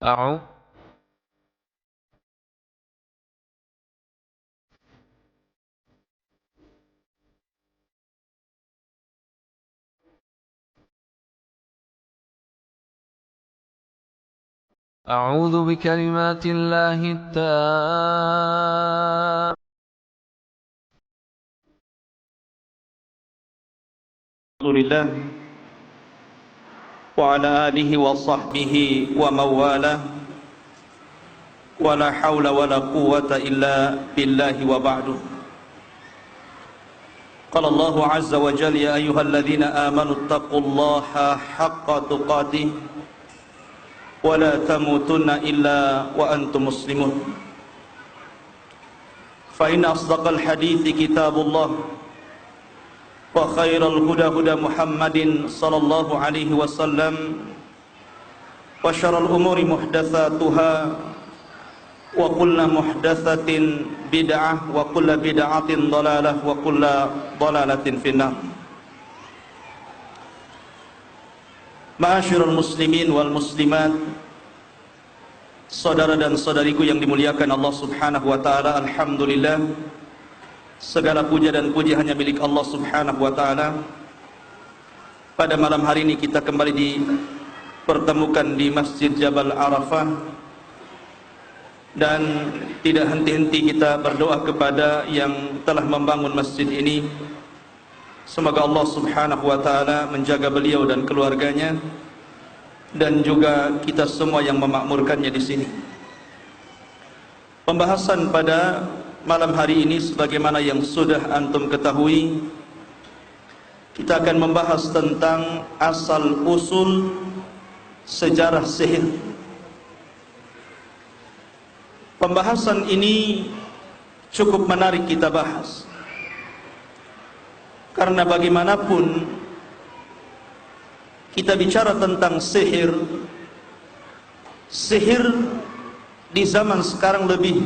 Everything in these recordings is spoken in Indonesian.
أعوذ أعوذ بكلمات الله التامة رسول الله وعلى آله وصحبه ومن والاه ولا حول ولا قوة إلا بالله وبعد. قال الله عز وجل: يا أيها الذين آمنوا اتقوا الله حق تقاته ولا تموتن إلا وأنتم مسلمون. فإن أصدق الحديث كتاب الله وخير الهدى هدى محمد صلى الله عليه وسلم وشر الأمور محدثاتها وكل محدثة بدعة وكل بدعة ضلالة وكل ضلالة في النار. Ma'asyiral muslimin wal muslimat, saudara dan saudariku yang dimuliakan Allah Subhanahu wa taala, alhamdulillah, segala puja dan puji hanya milik Allah Subhanahu wa taala. Pada malam hari ini kita kembali dipertemukan di Masjid Jabal Arafah, dan tidak henti-henti kita berdoa kepada yang telah membangun masjid ini. Semoga Allah Subhanahu wa taala menjaga beliau dan keluarganya, dan juga kita semua yang memakmurkannya di sini. Pembahasan pada malam hari ini, sebagaimana yang sudah antum ketahui, kita akan membahas tentang asal usul sejarah sihir. Pembahasan ini cukup menarik kita bahas, karena bagaimanapun kita bicara tentang sihir, sihir di zaman sekarang lebih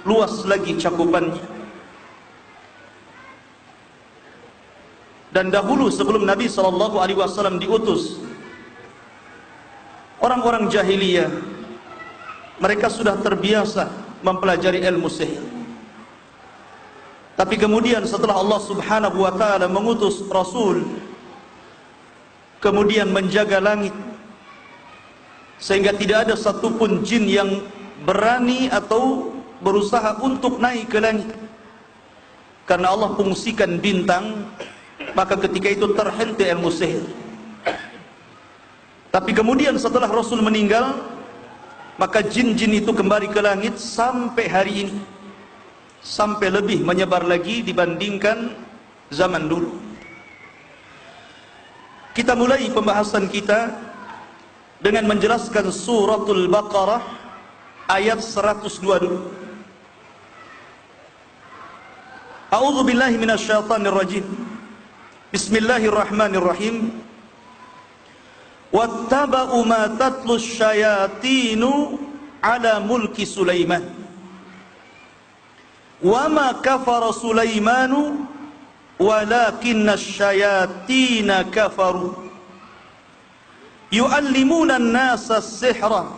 luas lagi cakupannya. Dan dahulu sebelum Nabi SAW diutus, orang-orang jahiliyah mereka sudah terbiasa mempelajari ilmu sihir. Tapi kemudian setelah Allah Subhanahu wa taala mengutus Rasul, kemudian menjaga langit, sehingga tidak ada satupun jin yang berani atau berusaha untuk naik ke langit, karena Allah fungsikan bintang, maka ketika itu terhenti ilmu sihir. Tapi kemudian setelah Rasul meninggal, maka jin-jin itu kembali ke langit sampai hari ini, sampai lebih menyebar lagi dibandingkan zaman dulu. Kita mulai pembahasan kita dengan menjelaskan suratul Baqarah ayat 102 dulu. A'udzu billahi minasyaitonir rajim. Bismillahirrahmanirrahim. Wattaba'u ma tatlus syayatinu ala mulki Sulaiman. Wa ma kafara Sulaimanu walakinna syayatina kafaru yu'allimuna an-nasa as-sihra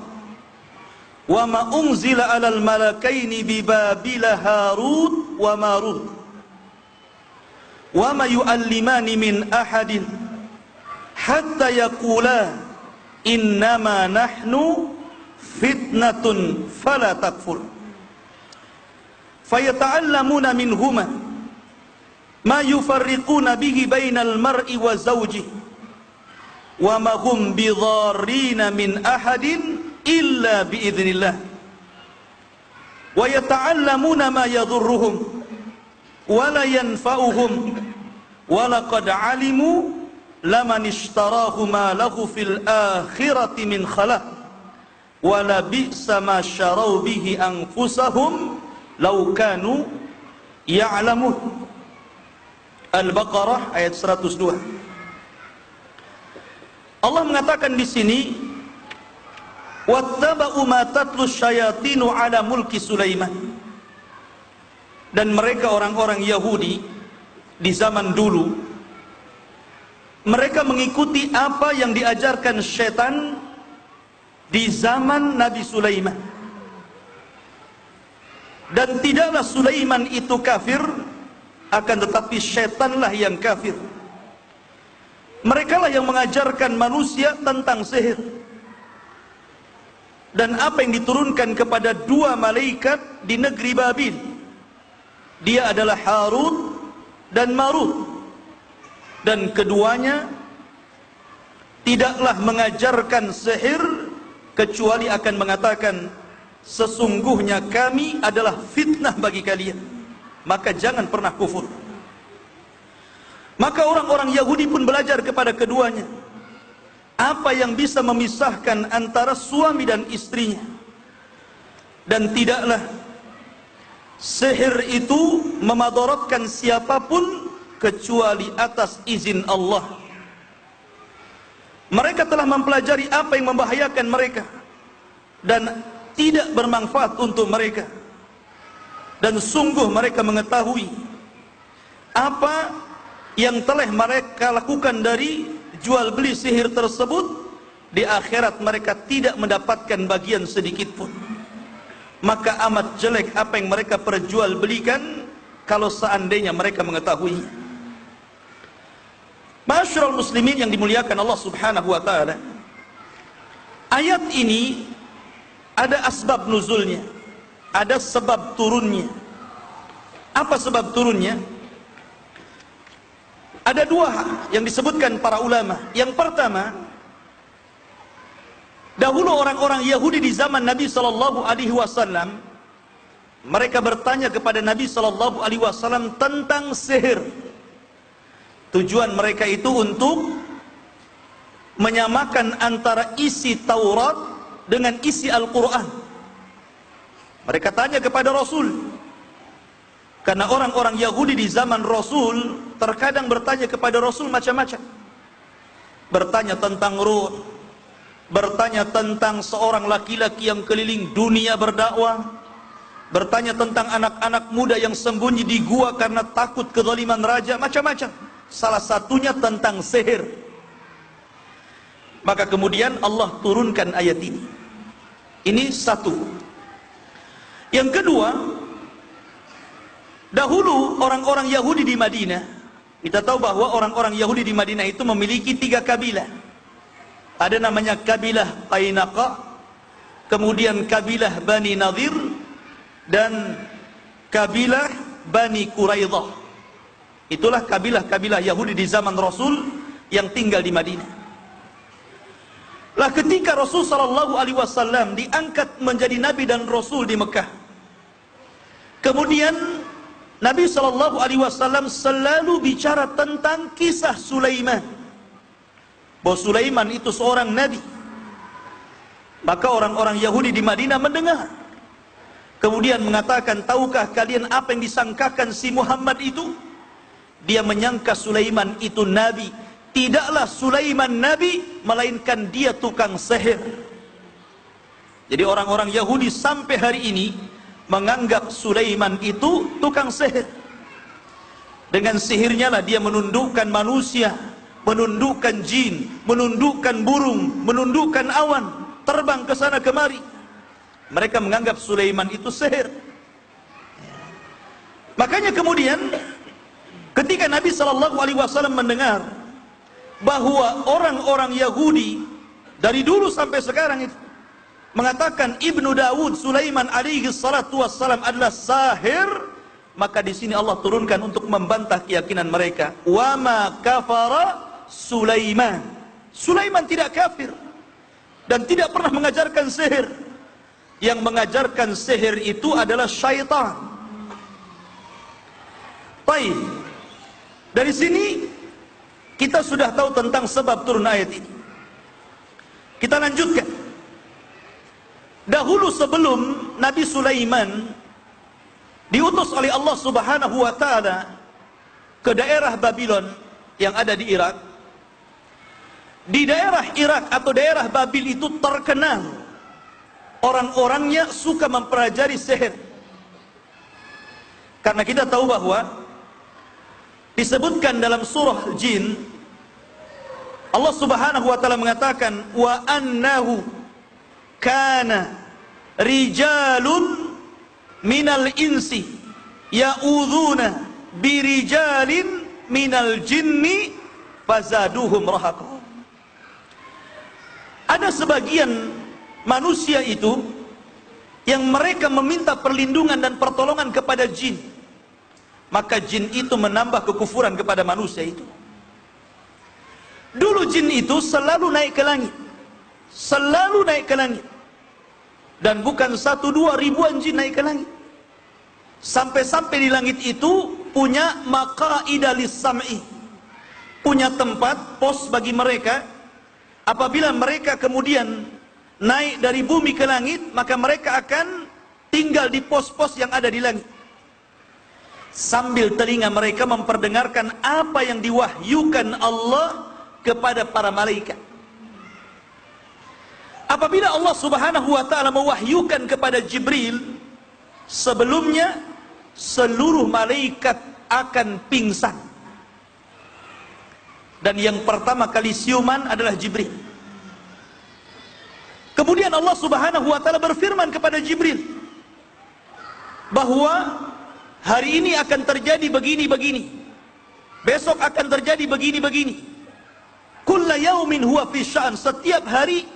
wa ma unzila 'alal malakaini bi Babila Harut wa Marut wa ma yu'allimani min ahadin hatta yaqula innama nahnu fitnatun fala takfur fayata'allamuna minhuma ma yufarriquna bihi bainal mar'i wa zawjihi wa ma hum bidharrina min ahadin illa biidznillah wa yata'allamuna ma yadhurruhum wa la yanfa'uhum wa laqad 'alimu laman ishtarahu ma lahu fil akhirati min khalaq wa la bi'sa ma syarau bihi anfusahum law kanu ya'lamun. Al-Baqarah ayat 102. Allah mengatakan di sini, wattaba'u ma tatlus syayatinu ala mulki Sulaiman. Dan mereka orang-orang Yahudi di zaman dulu, mereka mengikuti apa yang diajarkan syaitan di zaman Nabi Sulaiman. Dan tidaklah Sulaiman itu kafir, akan tetapi syaitanlah yang kafir. Mereka lah yang mengajarkan manusia tentang sihir. Dan apa yang diturunkan kepada dua malaikat di negeri Babil, dia adalah Harut dan Marut. Dan keduanya tidaklah mengajarkan sihir, kecuali akan mengatakan, sesungguhnya kami adalah fitnah bagi kalian, maka jangan pernah kufur. Maka orang-orang Yahudi pun belajar kepada keduanya apa yang bisa memisahkan antara suami dan istrinya. Dan tidaklah sihir itu memadaratkan siapapun kecuali atas izin Allah. Mereka telah mempelajari apa yang membahayakan mereka dan tidak bermanfaat untuk mereka. Dan sungguh mereka mengetahui apa yang telah mereka lakukan dari jual beli sihir tersebut. Di akhirat mereka tidak mendapatkan bagian sedikit pun. Maka amat jelek apa yang mereka perjualbelikan kalau seandainya mereka mengetahui. Ma'asyiral muslimin yang dimuliakan Allah Subhanahu wa taala, ayat ini ada asbab nuzulnya, ada sebab turunnya. Apa sebab turunnya? Ada dua yang disebutkan para ulama. Yang pertama, dahulu orang-orang Yahudi di zaman Nabi sallallahu alaihi wasallam, mereka bertanya kepada Nabi sallallahu alaihi wasallam tentang sihir. Tujuan mereka itu untuk menyamakan antara isi Taurat dengan isi Al-Quran. Mereka tanya kepada Rasul, karena orang-orang Yahudi di zaman Rasul terkadang bertanya kepada Rasul macam-macam. Bertanya tentang ruh, bertanya tentang seorang laki-laki yang keliling dunia berdakwah, bertanya tentang anak-anak muda yang sembunyi di gua karena takut kezaliman raja, macam-macam. Salah satunya tentang sihir. Maka kemudian Allah turunkan ayat ini. Ini satu. Yang kedua, dahulu orang-orang Yahudi di Madinah, kita tahu bahwa orang-orang Yahudi di Madinah itu memiliki 3 kabilah. Ada namanya kabilah Qainaqa, kemudian kabilah Bani Nadir, dan kabilah Bani Quraidah. Itulah kabilah-kabilah Yahudi di zaman Rasul yang tinggal di Madinah. Lah ketika Rasul sallallahu alaihi wasallam diangkat menjadi nabi dan rasul di Mekah, kemudian Nabi sallallahu alaihi wasallam selalu bicara tentang kisah Sulaiman, bahwa Sulaiman itu seorang nabi. Maka orang-orang Yahudi di Madinah mendengar, kemudian mengatakan, tahukah kalian apa yang disangkakan si Muhammad itu? Dia menyangka Sulaiman itu nabi. Tidaklah Sulaiman nabi, melainkan dia tukang sihir. Jadi orang-orang Yahudi sampai hari ini menganggap Sulaiman itu tukang sihir. Dengan sihirnya lah dia menundukkan manusia, menundukkan jin, menundukkan burung, menundukkan awan, terbang ke sana kemari. Mereka menganggap Sulaiman itu sihir. Makanya kemudian ketika Nabi sallallahu alaihi wasallam mendengar bahwa orang-orang Yahudi dari dulu sampai sekarang itu mengatakan Ibnu Dawud Sulaiman alaihi salatu wassalam adalah sahir, maka di sini Allah turunkan untuk membantah keyakinan mereka. Wa ma kafara Sulaiman. Sulaiman tidak kafir dan tidak pernah mengajarkan sihir. Yang mengajarkan sihir itu adalah syaitan. Baik. Dari sini kita sudah tahu tentang sebab turun ayat ini. Kita lanjutkan. Dahulu sebelum Nabi Sulaiman diutus oleh Allah Subhanahu wa taala ke daerah Babylon yang ada di Irak. Di daerah Irak atau daerah Babil itu terkenal orang-orangnya suka mempelajari sihir. Karena kita tahu bahwa disebutkan dalam surah Jin, Allah Subhanahu wa taala mengatakan wa annahu kana rijalun minal insi ya'udzuuna birijalin minal jinni fazaduhum rahaqa. Ada sebagian manusia itu yang mereka meminta perlindungan dan pertolongan kepada jin, maka jin itu menambah kekufuran kepada manusia itu. Dulu jin itu selalu naik ke langit, selalu naik ke langit, dan bukan 1, 2 ribuan jin naik ke langit. Sampai-sampai di langit itu punya maqaida lis-sam'i, punya tempat pos bagi mereka. Apabila mereka kemudian naik dari bumi ke langit, maka mereka akan tinggal di pos-pos yang ada di langit, sambil telinga mereka memperdengarkan apa yang diwahyukan Allah kepada para malaikat. Apabila Allah Subhanahu wa ta'ala mewahyukan kepada Jibril, sebelumnya seluruh malaikat akan pingsan, dan yang pertama kali siuman adalah Jibril. Kemudian Allah Subhanahu wa ta'ala berfirman kepada Jibril bahwa hari ini akan terjadi begini-begini, besok akan terjadi begini-begini. Kulla yaumin huwa fi sya'an, setiap hari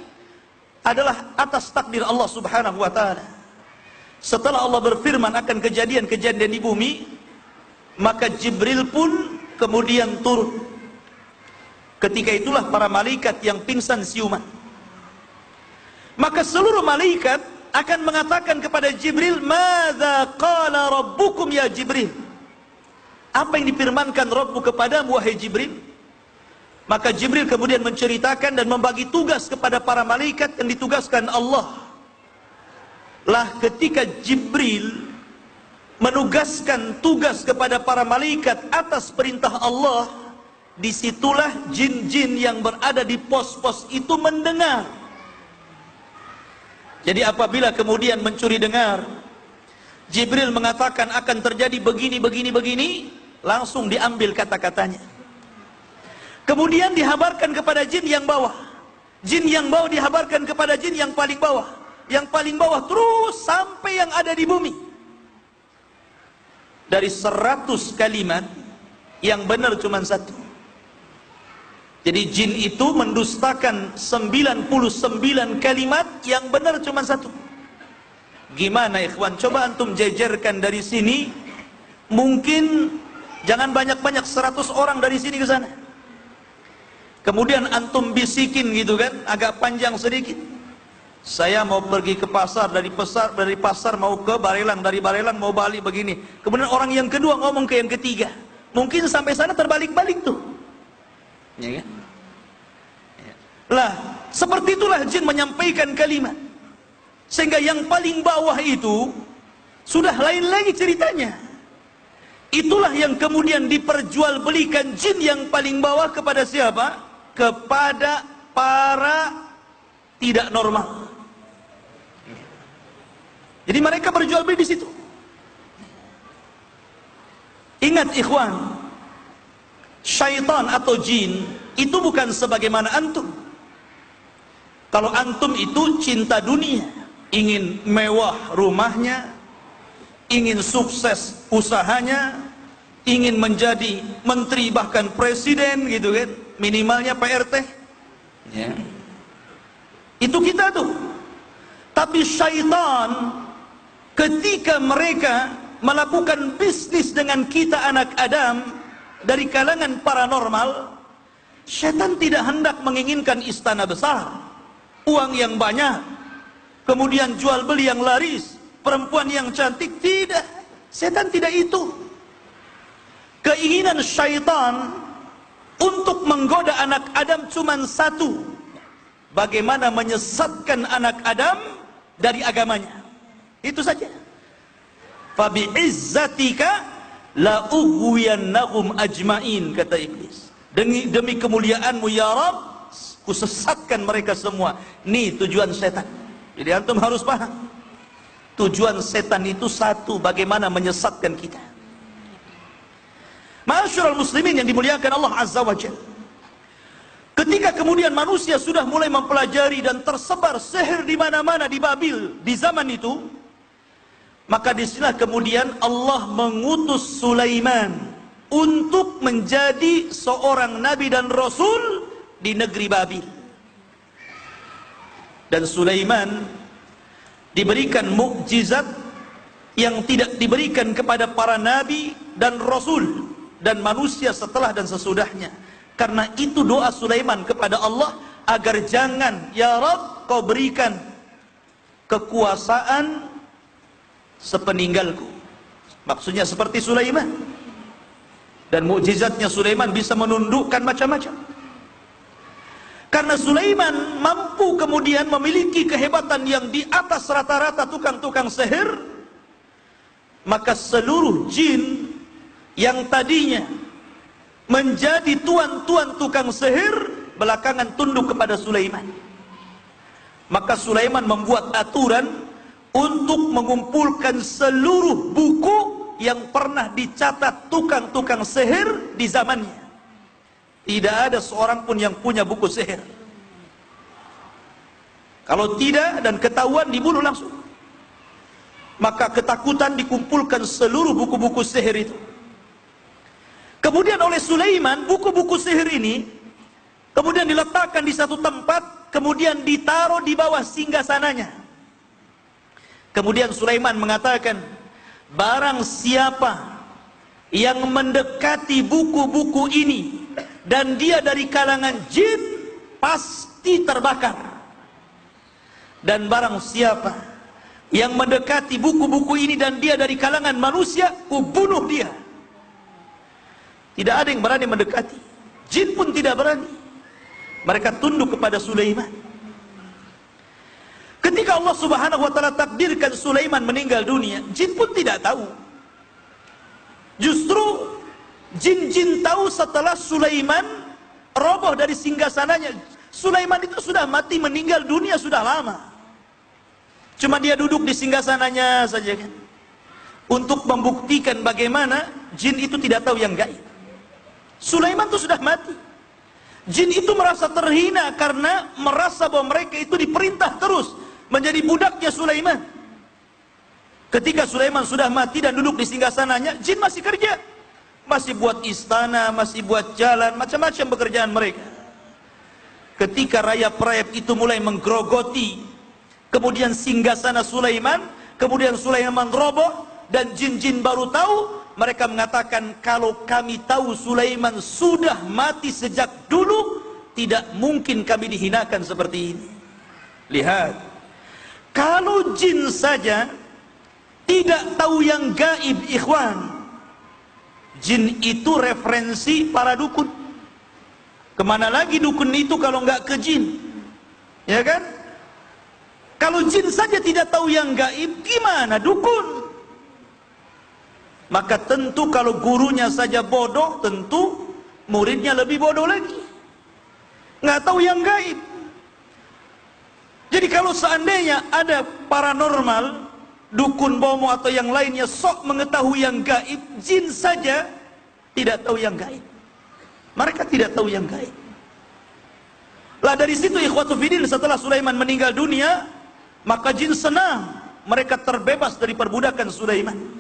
adalah atas takdir Allah Subhanahu wa ta'ala. Setelah Allah berfirman akan kejadian-kejadian di bumi, maka Jibril pun kemudian turun. Ketika itulah para malaikat yang pingsan siuman. Maka seluruh malaikat akan mengatakan kepada Jibril, "Madza qala rabbukum ya Jibril?" Apa yang difirmankan Rabbmu kepadamu wahai Jibril? Maka Jibril kemudian menceritakan dan membagi tugas kepada para malaikat yang ditugaskan Allah. Lah ketika Jibril menugaskan tugas kepada para malaikat atas perintah Allah, disitulah jin-jin yang berada di pos-pos itu mendengar. Jadi apabila kemudian mencuri dengar Jibril mengatakan akan terjadi begini, begini, begini, langsung diambil kata-katanya. Kemudian dihabarkan kepada jin yang bawah. Jin yang bawah dihabarkan kepada jin yang paling bawah. Yang paling bawah terus sampai yang ada di bumi. Dari 100 kalimat, yang benar cuma 1. Jadi jin itu mendustakan 99 kalimat, yang benar cuma 1. Gimana ikhwan? Coba antum jejerkan dari sini, mungkin jangan banyak-banyak, 100 orang dari sini ke sana. Kemudian antum bisikin gitu kan, agak panjang sedikit. Saya mau pergi ke pasar, dari pasar mau ke Barelang, dari Barelang mau balik begini. Kemudian orang yang kedua ngomong ke yang ketiga. Mungkin sampai sana terbalik-balik tuh. Ya kan? Lah, seperti itulah jin menyampaikan kalimat. Sehingga yang paling bawah itu sudah lain lagi ceritanya. Itulah yang kemudian diperjualbelikan jin yang paling bawah kepada siapa? Kepada para tidak normal. Jadi mereka berjual beli di situ. Ingat ikhwan, syaitan atau jin itu bukan sebagaimana antum. Kalau antum itu cinta dunia, ingin mewah rumahnya, ingin sukses usahanya, ingin menjadi menteri bahkan presiden gitu kan, minimalnya PRT. Ya. Itu kita tuh. Tapi syaitan ketika mereka melakukan bisnis dengan kita anak Adam dari kalangan paranormal, syaitan tidak hendak menginginkan istana besar, uang yang banyak, kemudian jual beli yang laris, perempuan yang cantik. Tidak, setan tidak itu. Keinginan syaitan untuk menggoda anak Adam cuma 1, bagaimana menyesatkan anak Adam dari agamanya. Itu saja. Fabi izzatika la ughwiyannahum ajmain, kata iblis. Demi kemuliaanmu ya Rabb, kusesatkan mereka semua. Nih tujuan setan. Jadi antum harus paham. Tujuan setan itu 1, bagaimana menyesatkan kita. Ma'asyiral muslimin yang dimuliakan Allah Azza wa Jalla. Ketika kemudian manusia sudah mulai mempelajari dan tersebar sihir di mana-mana di Babil di zaman itu, maka disinilah kemudian Allah mengutus Sulaiman untuk menjadi seorang nabi dan rasul di negeri Babil. Dan Sulaiman diberikan mukjizat yang tidak diberikan kepada para nabi dan rasul dan manusia setelah dan sesudahnya. Karena itu doa Sulaiman kepada Allah agar jangan, ya Rabb, kau berikan kekuasaan sepeninggalku. Maksudnya seperti Sulaiman. Dan mukjizatnya Sulaiman bisa menundukkan macam-macam. Karena Sulaiman mampu kemudian memiliki kehebatan yang di atas rata-rata tukang-tukang sihir, maka seluruh jin yang tadinya menjadi tuan-tuan tukang sihir belakangan tunduk kepada Sulaiman. Maka Sulaiman membuat aturan untuk mengumpulkan seluruh buku yang pernah dicatat tukang-tukang sihir di zamannya. Tidak ada seorang pun yang punya buku sihir. Kalau tidak dan ketahuan, dibunuh langsung. Maka ketakutan dikumpulkan seluruh buku-buku sihir itu. Kemudian oleh Sulaiman, buku-buku sihir ini kemudian diletakkan di satu tempat, kemudian ditaruh di bawah singgasananya. Kemudian Sulaiman mengatakan, barang siapa yang mendekati buku-buku ini dan dia dari kalangan jin, pasti terbakar. Dan barang siapa yang mendekati buku-buku ini dan dia dari kalangan manusia, kubunuh dia. Tidak ada yang berani mendekati. Jin pun tidak berani. Mereka tunduk kepada Sulaiman. Ketika Allah Subhanahu wa taala takdirkan Sulaiman meninggal dunia, jin pun tidak tahu. Justru jin-jin tahu setelah Sulaiman roboh dari singgasananya. Sulaiman itu sudah mati, meninggal dunia sudah lama. Cuma dia duduk di singgasananya saja kan. Untuk membuktikan bagaimana jin itu tidak tahu yang gaib. Sulaiman itu sudah mati. Jin itu merasa terhina karena merasa bahwa mereka itu diperintah terus menjadi budaknya Sulaiman. Ketika Sulaiman sudah mati dan duduk di singgasananya, jin masih kerja. Masih buat istana, masih buat jalan, macam-macam pekerjaan mereka. Ketika rayap-rayap itu mulai menggerogoti, kemudian singgasana Sulaiman, kemudian Sulaiman roboh, dan jin-jin baru tahu. Mereka mengatakan, kalau kami tahu Sulaiman sudah mati sejak dulu, tidak mungkin kami dihinakan seperti ini. Lihat, kalau jin saja tidak tahu yang gaib, ikhwan, jin itu referensi para dukun. Kemana lagi dukun itu kalau nggak ke jin? Ya kan? Kalau jin saja tidak tahu yang gaib, gimana dukun? Maka tentu kalau gurunya saja bodoh, tentu muridnya lebih bodoh lagi. Nggak tahu yang gaib. Jadi kalau seandainya ada paranormal, dukun bomo atau yang lainnya sok mengetahui yang gaib, jin saja tidak tahu yang gaib. Mereka tidak tahu yang gaib. Lah dari situ ikhwatu fiddin, setelah Sulaiman meninggal dunia, maka jin senang, mereka terbebas dari perbudakan Sulaiman.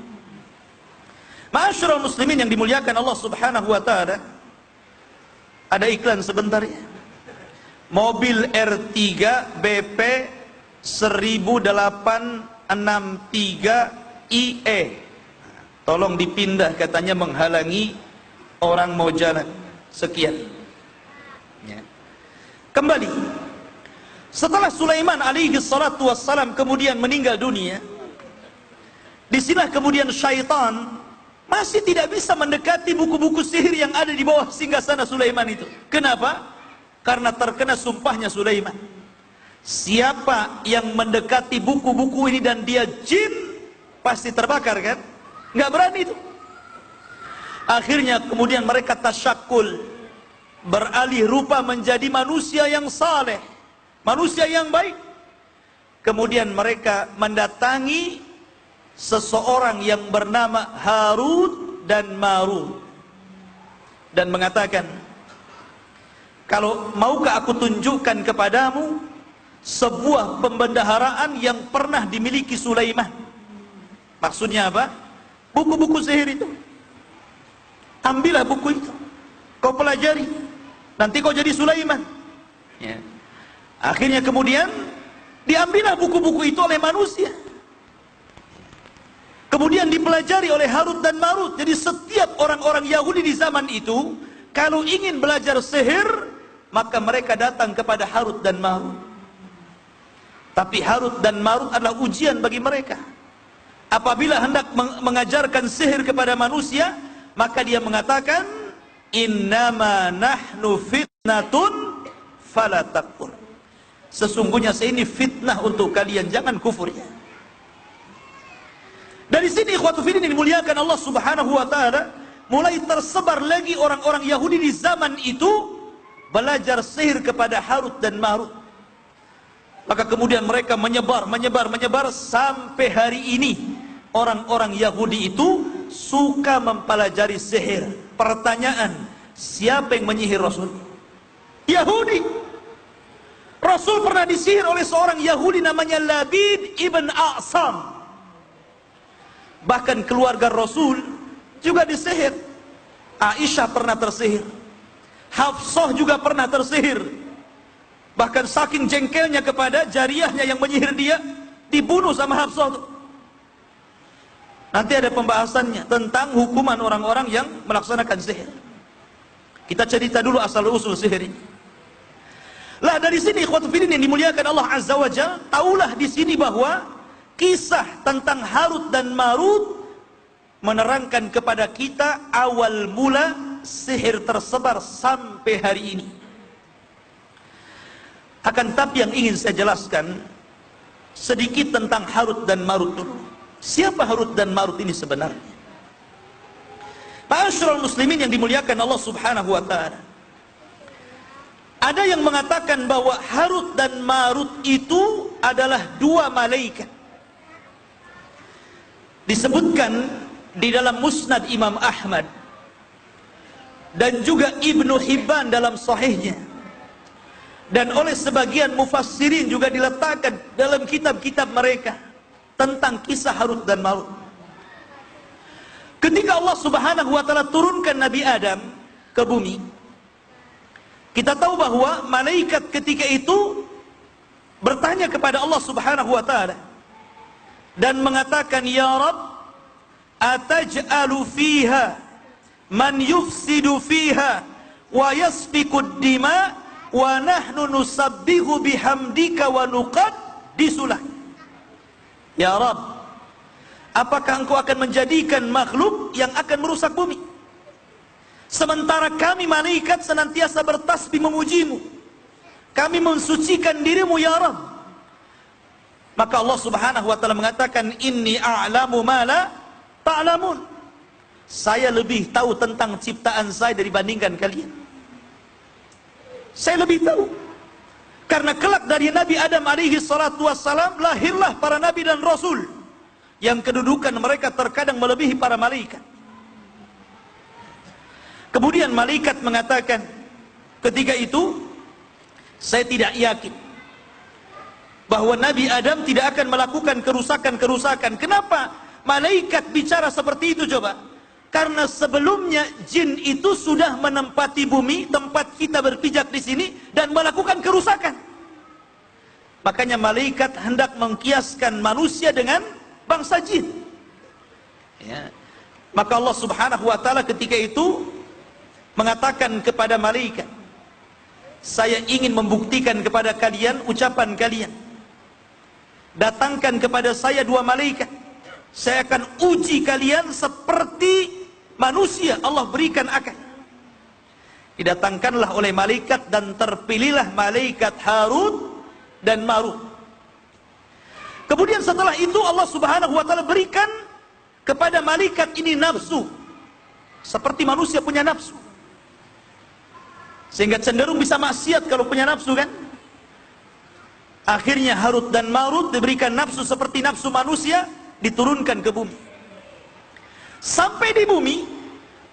Ma'asyiral muslimin yang dimuliakan Allah Subhanahu wa taala, ada iklan sebentar ya. Mobil R3 BP 1863 IE. Tolong dipindah, katanya menghalangi orang mau jalan. Sekian. Ya. Kembali. Setelah Sulaiman alaihi salatu wassalam kemudian meninggal dunia, disinilah kemudian syaitan masih tidak bisa mendekati buku-buku sihir yang ada di bawah singgasana Sulaiman itu. Kenapa? Karena terkena sumpahnya Sulaiman. Siapa yang mendekati buku-buku ini dan dia jin, pasti terbakar kan? Nggak berani itu. Akhirnya kemudian mereka tasyakul, beralih rupa menjadi manusia yang saleh, manusia yang baik. Kemudian mereka mendatangi seseorang yang bernama Harut dan Marut dan mengatakan, Kalau maukah aku tunjukkan kepadamu sebuah pembendaharaan yang pernah dimiliki Sulaiman? Maksudnya apa? Buku-buku sihir itu. Ambillah buku itu, kau pelajari, nanti kau jadi Sulaiman. Ya. Akhirnya kemudian diambillah buku-buku itu oleh manusia, kemudian dipelajari oleh Harut dan Marut. Jadi setiap orang-orang Yahudi di zaman itu, kalau ingin belajar sihir, maka mereka datang kepada Harut dan Marut. Tapi Harut dan Marut adalah ujian bagi mereka. Apabila hendak mengajarkan sihir kepada manusia, maka dia mengatakan, innama nahnu fitnatun fala takfur. Sesungguhnya saya ini fitnah untuk kalian, jangan kufur ya. Dari sini ikhwatu fillah yang dimuliakan Allah Subhanahu wa taala, mulai tersebar lagi orang-orang Yahudi di zaman itu belajar sihir kepada Harut dan Marut. Maka kemudian mereka menyebar sampai hari ini orang-orang Yahudi itu suka mempelajari sihir. Pertanyaan, siapa yang menyihir Rasul? Yahudi. Rasul pernah disihir oleh seorang Yahudi namanya Labid ibn A'sam. Bahkan keluarga Rasul juga disihir. Aisyah pernah tersihir, Hafsah juga pernah tersihir. Bahkan saking jengkelnya kepada jariyahnya yang menyihir dia, dibunuh sama Hafsah tuh. Nanti ada pembahasannya tentang hukuman orang-orang yang melaksanakan sihir. Kita cerita dulu asal usul sihir ini. Lah dari sini ikhwatu fillah yang dimuliakan Allah Azza wa Jalla, taulah di sini bahwa kisah tentang Harut dan Marut menerangkan kepada kita awal mula sihir tersebar sampai hari ini. Akan tapi yang ingin saya jelaskan sedikit tentang Harut dan Marut dulu. Siapa Harut dan Marut ini sebenarnya? Ma'asyiral muslimin yang dimuliakan Allah Subhanahu wa taala. Ada yang mengatakan bahwa Harut dan Marut itu adalah dua malaikat. Disebutkan di dalam Musnad Imam Ahmad dan juga Ibnu Hibban dalam sahihnya, dan oleh sebagian mufassirin juga diletakkan dalam kitab-kitab mereka tentang kisah Harut dan Marut. Ketika Allah Subhanahu wa taala turunkan Nabi Adam ke bumi, kita tahu bahwa malaikat ketika itu bertanya kepada Allah Subhanahu wa taala dan mengatakan, ya Rabb, ataj'alu fiha man yufsidu fiha wa yasfiku dima wa nahnu nusabbihu bihamdika wa nuqaddisulah. Ya Rabb, apakah engkau akan menjadikan makhluk yang akan merusak bumi, sementara kami malaikat senantiasa bertasbih memujimu, kami mensucikan dirimu ya Rabb? Maka Allah Subhanahu wa taala mengatakan, inni a'lamu ma la ta'lamun. Saya lebih tahu tentang ciptaan saya dibandingkan kalian. Saya lebih tahu. Karena kelak dari Nabi Adam alaihi salatu wassalam lahirlah para nabi dan rasul yang kedudukan mereka terkadang melebihi para malaikat. Kemudian malaikat mengatakan ketika itu, saya tidak yakin bahwa Nabi Adam tidak akan melakukan kerusakan-kerusakan. Kenapa malaikat bicara seperti itu coba? Karena sebelumnya jin itu sudah menempati bumi, tempat kita berpijak di sini, dan melakukan kerusakan. Makanya malaikat hendak mengkiaskan manusia dengan bangsa jin. Ya. Maka Allah Subhanahu wa taala ketika itu mengatakan kepada malaikat, saya ingin membuktikan kepada kalian ucapan kalian. Datangkan kepada saya dua malaikat, saya akan uji kalian seperti manusia Allah berikan akal. Didatangkanlah oleh malaikat dan terpilihlah malaikat Harut dan Marut. Kemudian setelah itu Allah Subhanahu wa taala berikan kepada malaikat ini nafsu, seperti manusia punya nafsu, sehingga cenderung bisa maksiat kalau punya nafsu kan. Akhirnya Harut dan Marut diberikan nafsu seperti nafsu manusia, diturunkan ke bumi. Sampai di bumi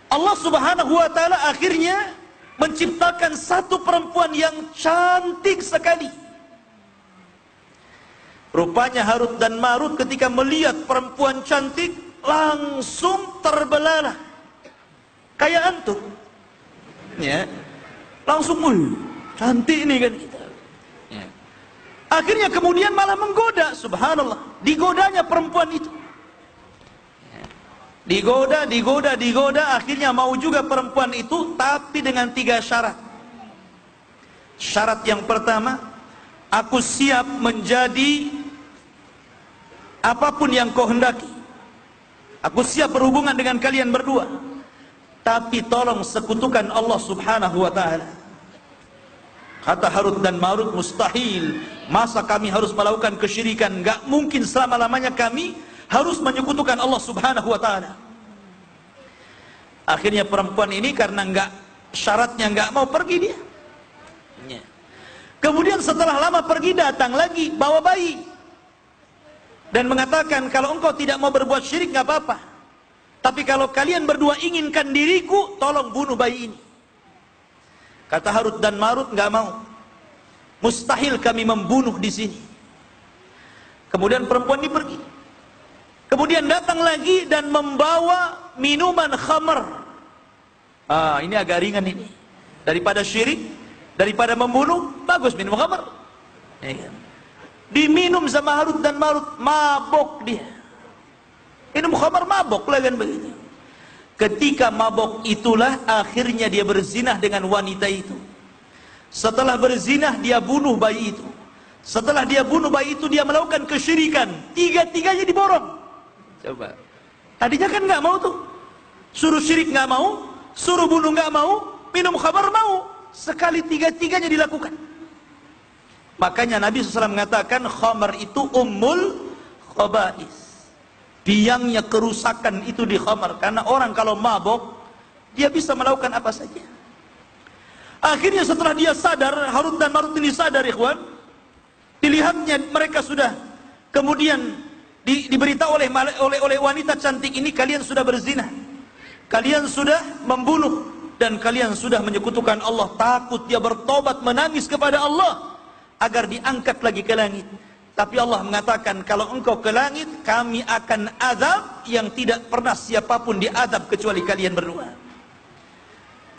Allah Subhanahu wa taala akhirnya menciptakan satu perempuan yang cantik sekali. Rupanya Harut dan Marut ketika melihat perempuan cantik langsung terbelalak. Kayak antum. Ya. Langsung, cantik ini kan kita. Ya. Akhirnya kemudian malah menggoda, subhanallah. Digodanya perempuan itu. Ya. Digoda, akhirnya mau juga perempuan itu, tapi dengan 3 syarat. Syarat yang pertama, aku siap menjadi apapun yang kau hendaki. Aku siap berhubungan dengan kalian berdua. Tapi tolong sekutukan Allah subhanahu wa ta'ala. Kata Harut dan Marut, mustahil. Masa kami harus melakukan kesyirikan? Gak mungkin selama-lamanya kami harus menyekutukan Allah subhanahu wa ta'ala. Akhirnya perempuan ini karena syaratnya gak mau pergi dia. Kemudian setelah lama pergi, datang lagi bawa bayi. Dan mengatakan, kalau engkau tidak mau berbuat syirik gak apa-apa, tapi kalau kalian berdua inginkan diriku, tolong bunuh bayi ini. Kata Harut dan Marut, gak mau. Mustahil kami membunuh di sini. Kemudian perempuan ini pergi. Kemudian datang lagi dan membawa minuman khamar. Ini agak ringan ini. Daripada syirik, daripada membunuh, bagus minum khamar. Diminum sama Harut dan Marut, mabok dia. Minum khamar mabok lah kan begitu. Ketika mabok itulah akhirnya dia berzinah dengan wanita itu. Setelah berzinah dia bunuh bayi itu. Setelah dia bunuh bayi itu dia melakukan kesyirikan. 3-tiganya diborong. Coba. Tadinya kan nggak mau tuh. Suruh syirik nggak mau, suruh bunuh nggak mau, minum khamar mau. Sekali 3-tiganya dilakukan. Makanya Nabi SAW mengatakan khamar itu ummul khaba'is. Biangnya kerusakan itu di khamar. Karena orang kalau mabok, dia bisa melakukan apa saja. Akhirnya setelah dia sadar, Harut dan Marut ini sadar, ikhwan. Dilihatnya mereka sudah kemudian diberitahu oleh wanita cantik ini, kalian sudah berzina, kalian sudah membunuh, dan kalian sudah menyekutukan Allah. Takut dia bertobat, menangis kepada Allah agar diangkat lagi ke langit. Tapi Allah mengatakan, kalau engkau ke langit, kami akan azab yang tidak pernah siapapun diazab kecuali kalian berdua.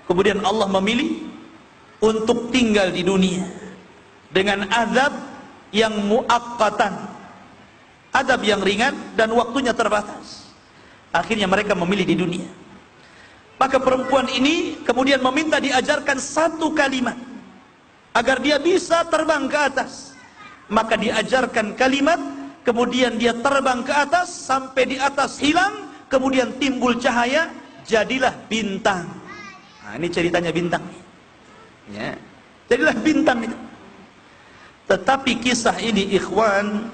Kemudian Allah memilih untuk tinggal di dunia dengan azab yang muaqqatan, azab yang ringan dan waktunya terbatas. Akhirnya mereka memilih di dunia. Maka perempuan ini kemudian meminta diajarkan satu kalimat agar dia bisa terbang ke atas. Maka diajarkan kalimat, kemudian dia terbang ke atas, sampai di atas hilang, kemudian timbul cahaya, jadilah bintang. Nah, ini ceritanya bintang. Ya, jadilah bintang itu. Tetapi kisah ini, ikhwan,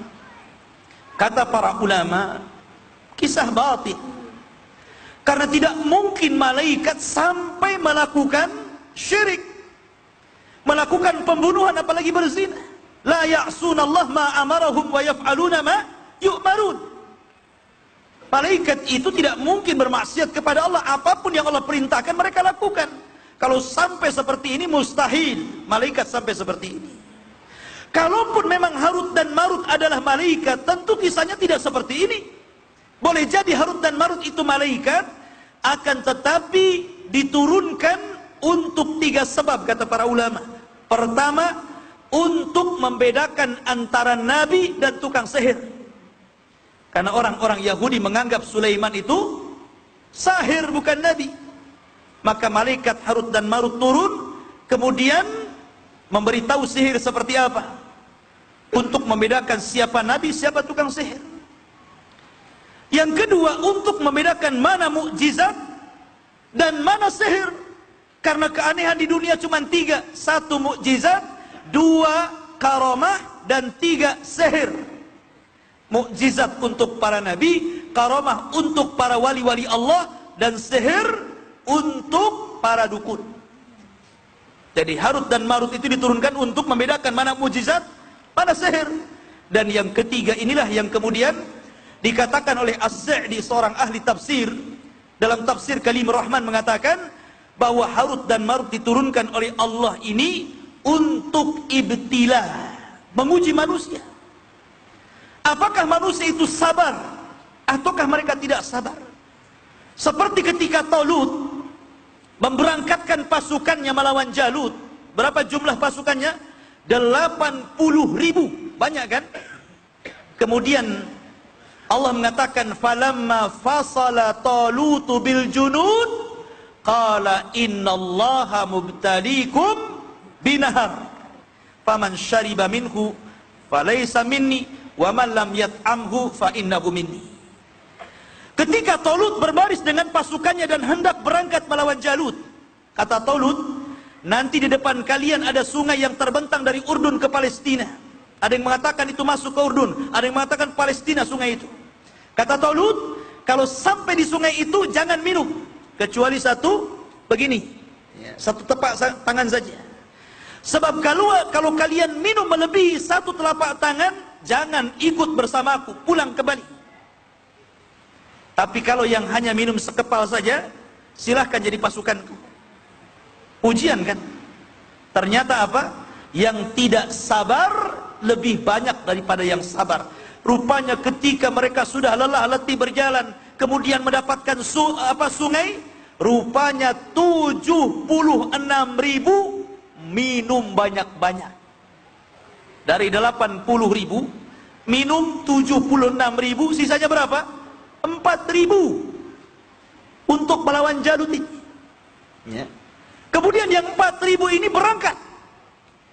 kata para ulama, kisah batil. Karena tidak mungkin malaikat sampai melakukan syirik, melakukan pembunuhan, apalagi berzina. La ya'sunallah ma amarahum wa yaf'aluna ma yu'marun. Malaikat itu tidak mungkin bermaksiat kepada Allah. Apapun yang Allah perintahkan mereka lakukan. Kalau sampai seperti ini, mustahil malaikat sampai seperti ini. Kalaupun memang Harut dan Marut adalah malaikat, tentu kisahnya tidak seperti ini. Boleh jadi Harut dan Marut itu malaikat, akan tetapi diturunkan untuk 3 sebab, kata para ulama. Pertama, untuk membedakan antara nabi dan tukang sihir. Karena orang-orang Yahudi menganggap Sulaiman itu sahir, bukan nabi. Maka malaikat Harut dan Marut turun, kemudian memberitahu sihir seperti apa, untuk membedakan siapa nabi, siapa tukang sihir. Yang kedua, untuk membedakan mana mukjizat dan mana sihir. Karena keanehan di dunia cuma 3. 1 mukjizat, 2 karamah, dan 3 sihir. Mukjizat untuk para nabi, karamah untuk para wali-wali Allah, dan sihir untuk para dukun. Jadi Harut dan Marut itu diturunkan untuk membedakan mana mukjizat, mana sihir. Dan yang ketiga inilah yang kemudian dikatakan oleh As-Sa'di, seorang ahli tafsir, dalam tafsir Kalimur Rahman, mengatakan bahwa Harut dan Marut diturunkan oleh Allah ini untuk ibtila, menguji manusia. Apakah manusia itu sabar ataukah mereka tidak sabar? Seperti ketika Talut memberangkatkan pasukannya melawan Jalut. Berapa jumlah pasukannya? 80.000. Banyak kan? Kemudian Allah mengatakan, falamma fasala Talutu bil junud qala innallaha mubtalikum binahar faman syariba minhu falaysa minni wa man lam yat'amhu fa innahu minni. Ketika Talut berbaris dengan pasukannya dan hendak berangkat melawan Jalut, kata Talut, nanti di depan kalian ada sungai yang terbentang dari Urdun ke Palestina. Ada yang mengatakan itu masuk ke Urdun, ada yang mengatakan Palestina sungai itu. Kata Talut, kalau sampai di sungai itu jangan minum kecuali satu begini, satu tepak tangan saja. Sebab kalau kalian minum melebihi satu telapak tangan, jangan ikut bersamaku, pulang kembali. Tapi kalau yang hanya minum sekepal saja, silahkan jadi pasukanku. Ujian kan? Ternyata apa? Yang tidak sabar lebih banyak daripada yang sabar. Rupanya ketika mereka sudah lelah letih berjalan, kemudian mendapatkan sungai, rupanya 76.000 minum banyak-banyak. Dari 80.000 minum 76.000, sisanya berapa? 4.000 untuk melawan Jalut ini. Ya. Kemudian yang 4.000 ini berangkat.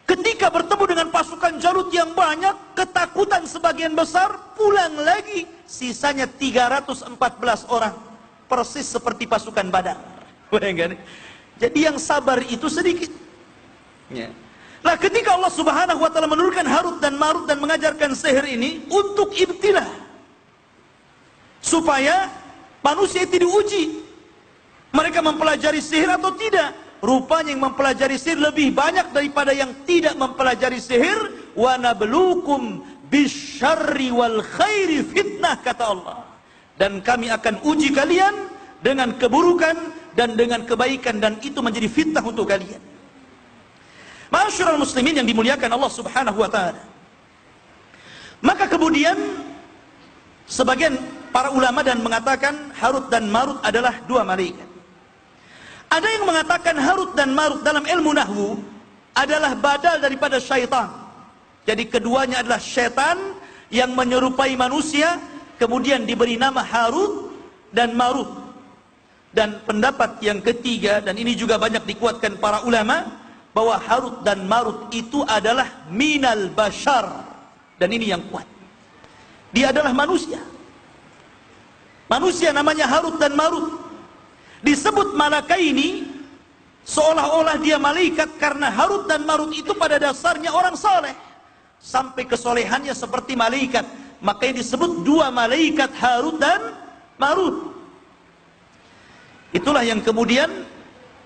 Ketika bertemu dengan pasukan Jalut yang banyak, ketakutan sebagian besar, pulang lagi. Sisanya 314 orang. Persis seperti pasukan Badar. Bayangkan. Jadi yang sabar itu sedikit. Ya. Nah, ketika Allah Subhanahu wa taala menurunkan Harut dan Marut dan mengajarkan sihir ini untuk ibtilah, supaya manusia itu diuji. Mereka mempelajari sihir atau tidak? Rupanya yang mempelajari sihir lebih banyak daripada yang tidak mempelajari sihir. Wa nabluukum bisyarri wal khairi fitnah, kata Allah. Dan kami akan uji kalian dengan keburukan dan dengan kebaikan, dan itu menjadi fitnah untuk kalian. Ma'asyiral muslimin yang dimuliakan Allah Subhanahu wa taala. Maka kemudian sebagian para ulama dan mengatakan Harut dan Marut adalah dua malaikat. Ada yang mengatakan Harut dan Marut dalam ilmu nahwu adalah badal daripada syaitan. Jadi keduanya adalah syaitan yang menyerupai manusia, kemudian diberi nama Harut dan Marut. Dan pendapat yang ketiga, dan ini juga banyak dikuatkan para ulama, bahwa Harut dan Marut itu adalah minal bashar. Dan ini yang kuat. Dia adalah manusia. Manusia namanya Harut dan Marut. Disebut malaikat ini seolah-olah dia malaikat karena Harut dan Marut itu pada dasarnya orang saleh. Sampai kesolehannya seperti malaikat. Makanya disebut dua malaikat Harut dan Marut. Itulah yang kemudian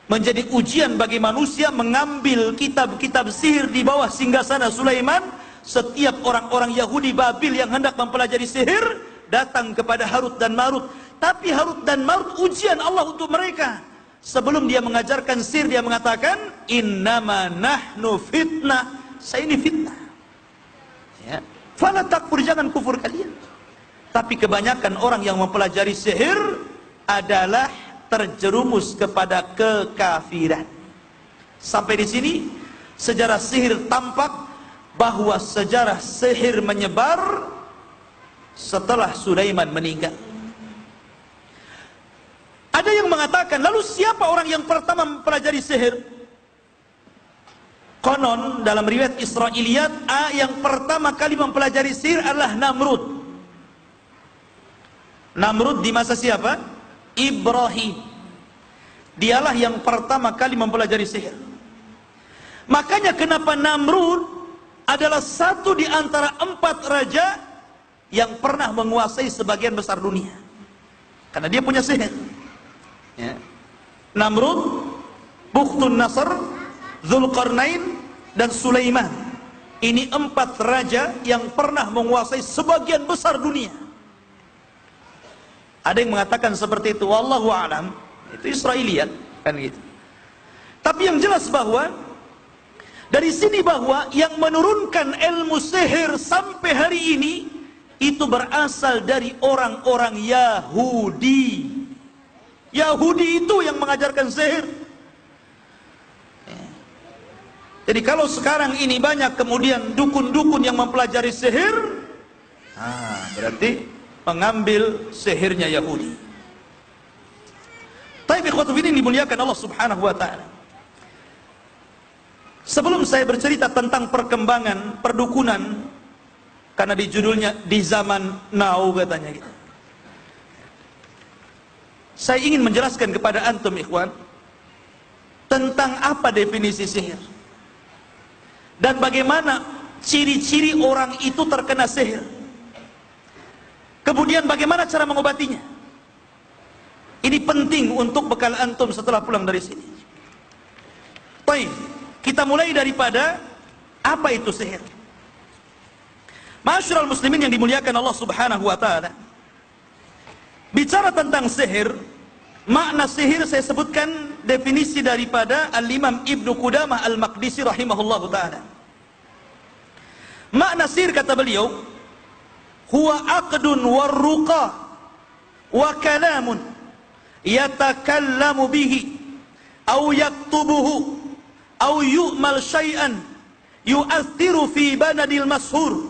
menjadi ujian bagi manusia mengambil kitab-kitab sihir di bawah singgasana Sulaiman. Setiap orang-orang Yahudi Babil yang hendak mempelajari sihir datang kepada Harut dan Marut. Tapi Harut dan Marut ujian Allah untuk mereka. Sebelum dia mengajarkan sihir, dia mengatakan, innama nahnu fitnah. Saya ini fitnah. Ya. Fala takfur, jangan kufur kalian. Tapi kebanyakan orang yang mempelajari sihir adalah terjerumus kepada kekafiran. Sampai di sini sejarah sihir tampak bahwa sejarah sihir menyebar setelah Sulaiman meninggal. Ada yang mengatakan, lalu siapa orang yang pertama mempelajari sihir? Konon dalam riwayat Israiliyat, yang pertama kali mempelajari sihir adalah Namrud. Namrud di masa siapa? Ibrahim. Dialah yang pertama kali mempelajari sihir. Makanya kenapa Namrud adalah satu di antara 4 raja yang pernah menguasai sebagian besar dunia. Karena dia punya sihir. Ya. Namrud, Bukhtun Nasr, Zulkarnain, dan Sulaiman. Ini 4 raja yang pernah menguasai sebagian besar dunia. Ada yang mengatakan seperti itu, wallahu a'lam. Itu Israiliyat kan gitu. Tapi yang jelas bahwa dari sini bahwa yang menurunkan ilmu sihir sampai hari ini itu berasal dari orang-orang Yahudi. Yahudi itu yang mengajarkan sihir. Jadi kalau sekarang ini banyak kemudian dukun-dukun yang mempelajari sihir, berarti mengambil sihirnya Yahudi. Tapi ikhwatu ini dimuliakan Allah Subhanahu wa taala. Sebelum saya bercerita tentang perkembangan perdukunan, karena di judulnya di zaman now katanya gitu, saya ingin menjelaskan kepada antum ikhwan tentang apa definisi sihir dan bagaimana ciri-ciri orang itu terkena sihir. Kemudian bagaimana cara mengobatinya. Ini penting untuk bekal antum setelah pulang dari sini. Baik, kita mulai daripada apa itu sihir. Ma'asyiral muslimin yang dimuliakan Allah Subhanahu wa taala. Bicara tentang sihir, makna sihir saya sebutkan definisi daripada Al-Imam Ibnu Qudamah Al-Maqdisi rahimahullahu taala. Makna sihir kata beliau, huwa aqdun warruqa wa kalamun yatakallamu bihi aw yaktubuhu aw yu'mal syai'an yu'athiru fi banadil mashur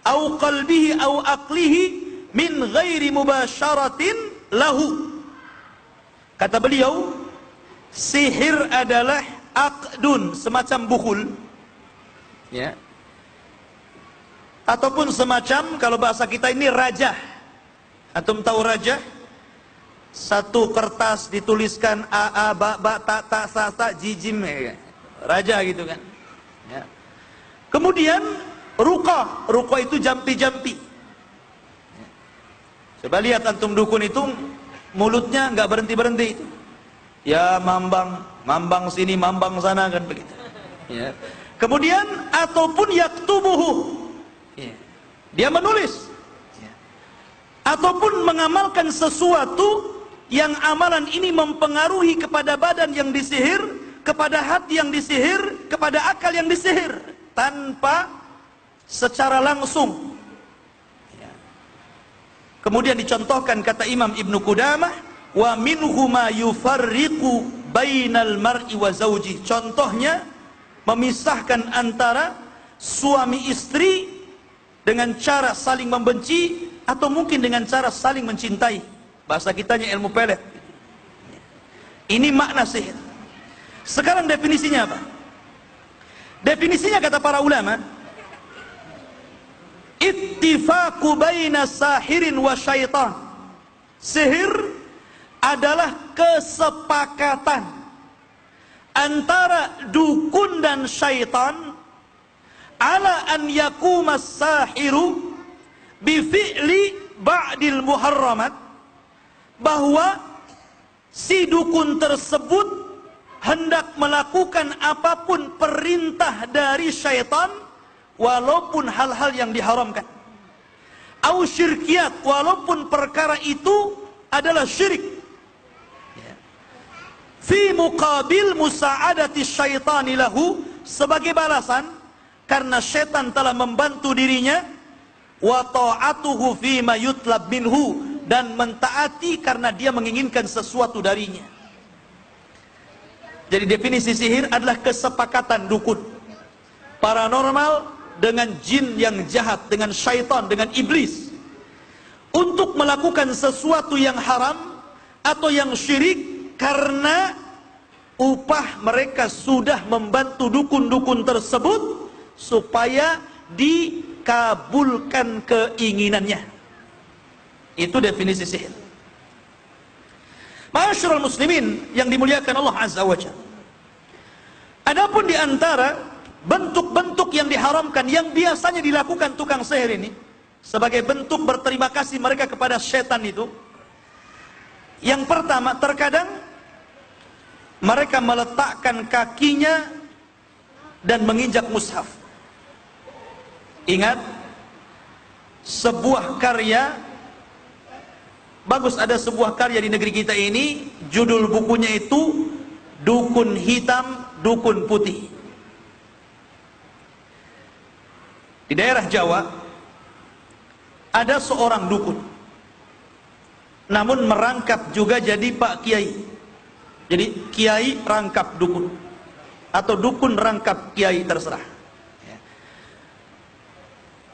aw qalbihi aw aqlihi min ghairi mubasyaratin lahu. Kata beliau, sihir adalah aqdun, semacam bukhul, ya, ataupun semacam, kalau bahasa kita ini rajah. Antum tahu rajah? Satu kertas dituliskan a ba ba ta ta sa sa jijim, ya. Rajah gitu kan, ya. Kemudian ruqah, ruqah itu jampi-jampi. Coba lihat antum dukun itu mulutnya nggak berhenti-berhenti itu. Ya mambang, mambang sini, mambang sana kan begitu. Ya. Kemudian ataupun yaktubuhu, ya, dia menulis, ya, ataupun mengamalkan sesuatu yang amalan ini mempengaruhi kepada badan yang disihir, kepada hati yang disihir, kepada akal yang disihir tanpa secara langsung. Ya. Kemudian dicontohkan kata Imam Ibnu Qudamah, wa minhu ma yufarriqu bainal mar'i wa zawji. Contohnya memisahkan antara suami istri dengan cara saling membenci atau mungkin dengan cara saling mencintai. Bahasa kitanya ilmu pelet. Ini makna sihir. Sekarang definisinya apa? Definisinya kata para ulama, ittifaqu baina sahirin wa syaitan. Sihir adalah kesepakatan antara dukun dan syaitan ala an yakuma sahiru bi fi'li ba'dil muharramat, bahwa si dukun tersebut hendak melakukan apapun perintah dari syaitan walaupun hal-hal yang diharamkan, au syirkiyat, walaupun perkara itu adalah syirik, fi muqabil musa'adati syaitani lahu, sebagai balasan karena syaitan telah membantu dirinya, wa ta'atuhu fi ma yutlab minhu, dan mentaati karena dia menginginkan sesuatu darinya. Jadi definisi sihir adalah kesepakatan dukun paranormal dengan jin yang jahat, dengan syaitan, dengan iblis, untuk melakukan sesuatu yang haram atau yang syirik karena upah mereka sudah membantu dukun-dukun tersebut supaya dikabulkan keinginannya. Itu definisi sihir. Ma'asyiral muslimin yang dimuliakan Allah Azza wa Jalla. Adapun di antara bentuk-bentuk yang diharamkan yang biasanya dilakukan tukang sihir ini sebagai bentuk berterima kasih mereka kepada setan itu, yang pertama, terkadang mereka meletakkan kakinya dan menginjak mushaf. Ingat, sebuah karya bagus, ada sebuah karya di negeri kita ini, judul bukunya itu dukun hitam, dukun putih. Di daerah Jawa ada seorang dukun, namun merangkap juga jadi Pak Kiai. Jadi Kiai rangkap dukun, atau dukun rangkap Kiai, terserah.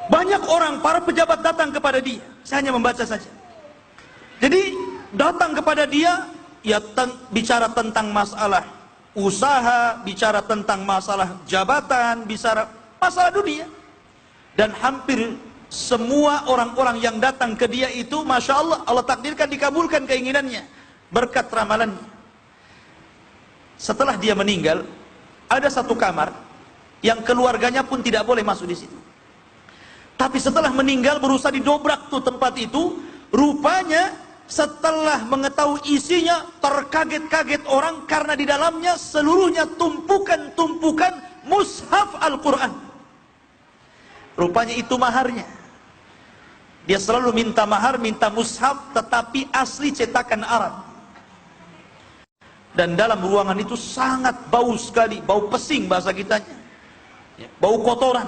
Banyak orang, para pejabat datang kepada dia. Saya hanya membaca saja. Jadi datang kepada dia, ya bicara tentang masalah usaha, bicara tentang masalah jabatan, bicara masalah dunia. Dan hampir semua orang-orang yang datang ke dia itu, Masya Allah, Allah takdirkan dikabulkan keinginannya berkat ramalannya. Setelah dia meninggal, ada satu kamar yang keluarganya pun tidak boleh masuk di situ. Tapi setelah meninggal berusaha didobrak tuh tempat itu. Rupanya setelah mengetahui isinya, terkaget-kaget orang karena di dalamnya seluruhnya tumpukan-tumpukan mushaf Al-Quran. Rupanya itu maharnya. Dia selalu minta mahar, minta mushaf, tetapi asli cetakan Arab. Dan dalam ruangan itu sangat bau sekali, bau pesing bahasa kitanya, bau kotoran.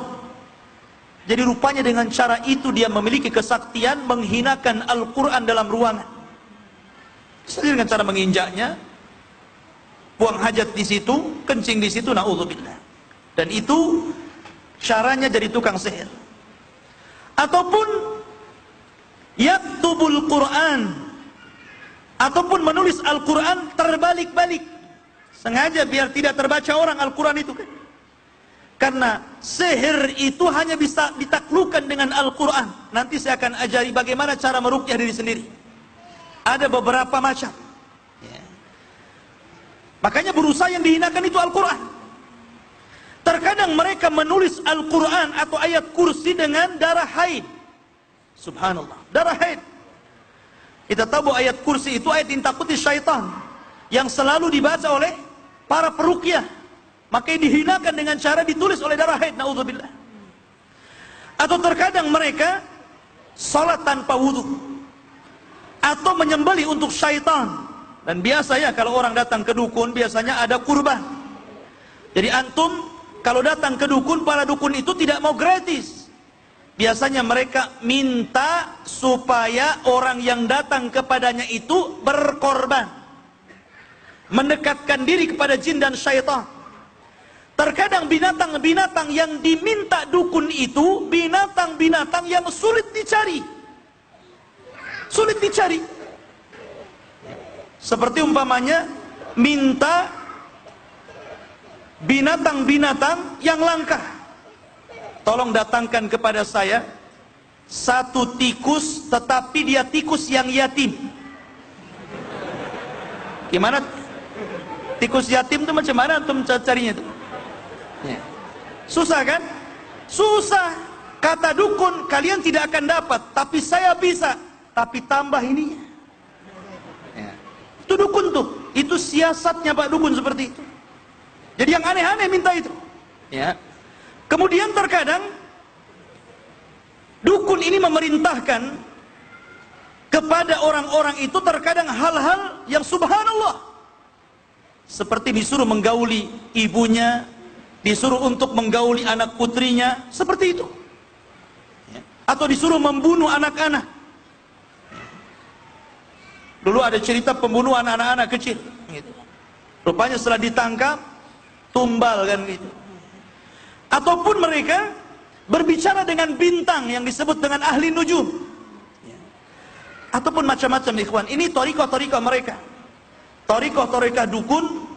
Jadi rupanya dengan cara itu dia memiliki kesaktian menghinakan Al-Quran dalam ruangan. Sendiri dengan cara menginjaknya, buang hajat di situ, kencing di situ, na'udzubillah. Dan itu caranya jadi tukang sihir. Ataupun yaktubul Quran, ataupun menulis Al-Quran terbalik-balik, sengaja biar tidak terbaca orang Al-Quran itu kan. Karena sihir itu hanya bisa ditaklukkan dengan Al-Quran. Nanti saya akan ajari bagaimana cara meruqyah diri sendiri. Ada beberapa macam. Makanya berusaha yang dihinakan itu Al-Quran. Terkadang mereka menulis Al-Quran atau ayat kursi dengan darah haid. Subhanallah, darah haid. Kita tahu ayat kursi itu ayat yang takuti syaitan, yang selalu dibaca oleh para peruqyah. Makanya dihinakan dengan cara ditulis oleh darah haid, na'udzubillah. Atau terkadang mereka salat tanpa wudu, atau menyembelih untuk syaitan. Dan biasanya kalau orang datang ke dukun, biasanya ada kurban. Jadi antum kalau datang ke dukun, para dukun itu tidak mau gratis. Biasanya mereka minta supaya orang yang datang kepadanya itu berkorban, mendekatkan diri kepada jin dan syaitan. Terkadang binatang-binatang yang diminta dukun itu binatang-binatang yang sulit dicari. Sulit dicari. Seperti umpamanya minta binatang-binatang yang langka. Tolong datangkan kepada saya satu tikus, tetapi dia tikus yang yatim. Gimana? Tikus yatim itu macam mana antum carinya itu? Ya. Susah kan? Susah. Kata dukun, kalian tidak akan dapat, tapi saya bisa. Tapi tambah ininya. Ya. Itu dukun tuh. Itu siasatnya Pak Dukun seperti itu. Jadi yang aneh-aneh minta itu. Ya. Kemudian terkadang dukun ini memerintahkan kepada orang-orang itu terkadang hal-hal yang subhanallah. Seperti disuruh menggauli ibunya, disuruh untuk menggauli anak putrinya, seperti itu. Atau disuruh membunuh anak-anak. Dulu ada cerita pembunuhan anak-anak kecil. Rupanya setelah ditangkap, tumbal kan gitu. Ataupun mereka berbicara dengan bintang yang disebut dengan ahli nujum. Ataupun macam-macam ikhwan. Ini thariqah-thariqah mereka. Thariqah-thariqah dukun,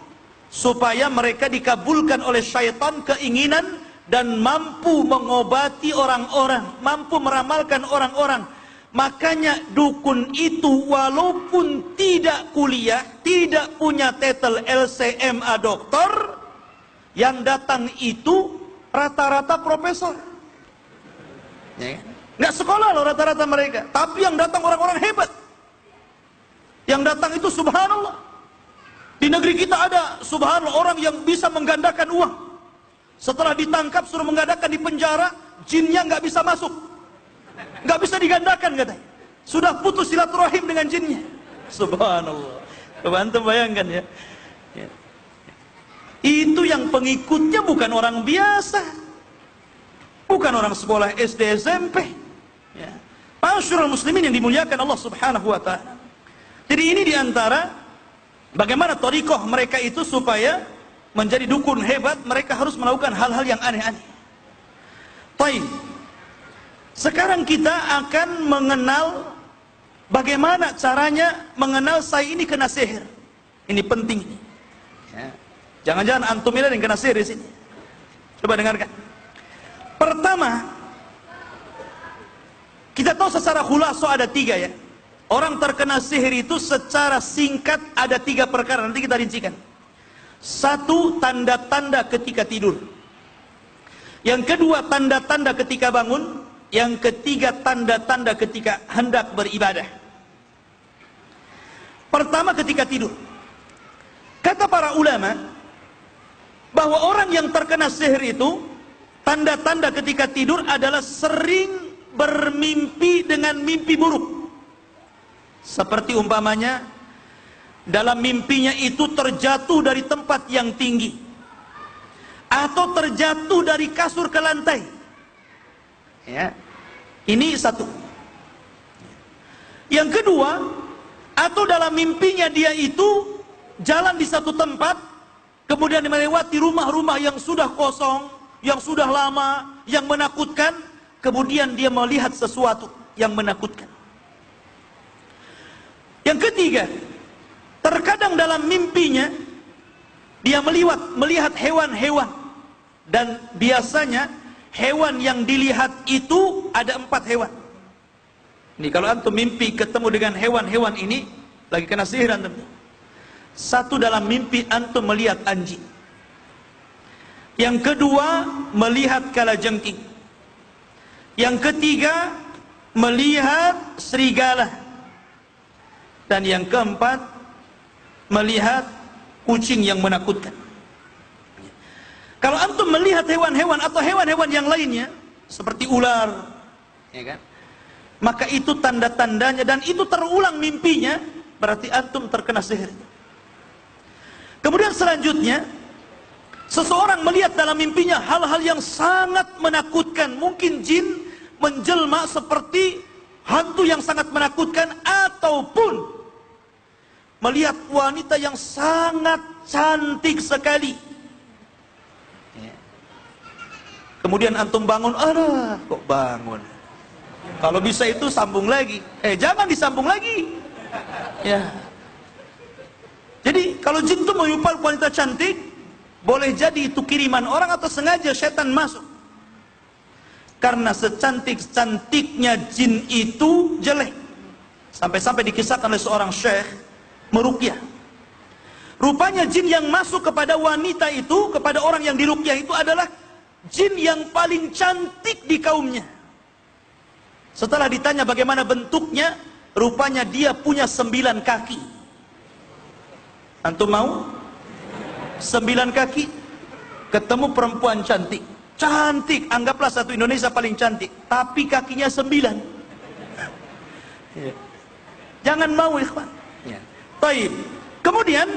supaya mereka dikabulkan oleh syaitan keinginan dan mampu mengobati orang-orang, mampu meramalkan orang-orang. Makanya dukun itu walaupun tidak kuliah, tidak punya titel LCMA doktor, yang datang itu rata-rata profesor. Ya, nggak sekolah loh rata-rata mereka, tapi yang datang orang-orang hebat. Yang datang itu subhanallah. Di negeri kita ada subhanallah orang yang bisa menggandakan uang. Setelah ditangkap suruh menggandakan di penjara, jinnya nggak bisa masuk, nggak bisa digandakan katanya. Sudah putus silaturahim dengan jinnya. Subhanallah. Coba antum bayangkan ya. Itu yang pengikutnya bukan orang biasa, bukan orang sekolah SD SMP, ya. Masyarul muslimin yang dimuliakan Allah subhanahu wa ta'ala. Jadi ini diantara bagaimana thariqah mereka itu supaya menjadi dukun hebat, mereka harus melakukan hal-hal yang aneh-aneh. Baik, sekarang kita akan mengenal bagaimana caranya mengenal saya ini kena sihir. Ini penting. Ya. Jangan-jangan antum ini yang kena sihir di sini. Coba dengarkan. Pertama, kita tahu secara khulaso ada 3 ya. Orang terkena sihir itu secara singkat ada 3 perkara. Nanti kita rincikan. 1, tanda-tanda ketika tidur. Yang kedua, tanda-tanda ketika bangun. Yang ketiga, tanda-tanda ketika hendak beribadah. Pertama, ketika tidur. Kata para ulama bahwa orang yang terkena sihir itu, tanda-tanda ketika tidur adalah sering bermimpi dengan mimpi buruk. Seperti umpamanya dalam mimpinya itu terjatuh dari tempat yang tinggi, atau terjatuh dari kasur ke lantai. Ya. Ini 1. Yang kedua, atau dalam mimpinya dia itu jalan di satu tempat, kemudian melewati rumah-rumah yang sudah kosong, yang sudah lama, yang menakutkan, kemudian dia melihat sesuatu yang menakutkan. Yang ketiga, terkadang dalam mimpinya dia melihat hewan-hewan, dan biasanya hewan yang dilihat itu ada 4 hewan. Ini kalau antum mimpi ketemu dengan hewan-hewan ini, lagi kena sihir antum. 1, dalam mimpi antum melihat anjing. Yang kedua, melihat kalajengking. Yang ketiga, melihat serigala. Dan yang keempat, melihat kucing yang menakutkan. Kalau antum melihat hewan-hewan atau hewan-hewan yang lainnya seperti ular, ya kan? Maka itu tanda-tandanya, dan itu terulang mimpinya, berarti antum terkena sihir. Kemudian selanjutnya, seseorang melihat dalam mimpinya hal-hal yang sangat menakutkan. Mungkin jin menjelma seperti hantu yang sangat menakutkan, ataupun melihat wanita yang sangat cantik sekali. Kemudian antum bangun, aduh, kok bangun? Kalau bisa itu sambung lagi. Jangan disambung lagi. Ya. Jadi kalau jin itu menyumpal wanita cantik, boleh jadi itu kiriman orang atau sengaja setan masuk. Karena secantik-cantiknya jin itu jelek. Sampai-sampai dikisahkan oleh seorang syekh meruqyah. Rupanya jin yang masuk kepada wanita itu, kepada orang yang diruqyah itu adalah jin yang paling cantik di kaumnya. Setelah ditanya bagaimana bentuknya, rupanya dia punya 9 kaki. Antum mau? 9 kaki, ketemu perempuan cantik. Cantik, anggaplah satu Indonesia paling cantik, tapi kakinya 9. Jangan mau, ikhwan. Baik. Kemudian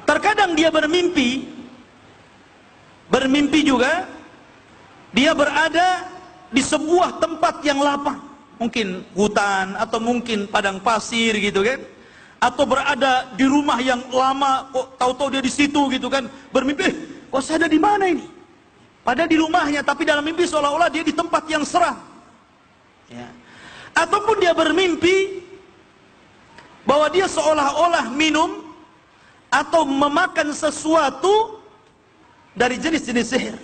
terkadang dia bermimpi juga dia berada di sebuah tempat yang lapang, mungkin hutan atau mungkin padang pasir gitu kan, atau berada di rumah yang lama, kok tahu-tahu dia di situ gitu kan, bermimpi, kok saya ada di mana ini? Padahal di rumahnya, tapi dalam mimpi seolah-olah dia di tempat yang seram. Ya. Ataupun dia bermimpi bahwa dia seolah-olah minum atau memakan sesuatu dari jenis-jenis sihir.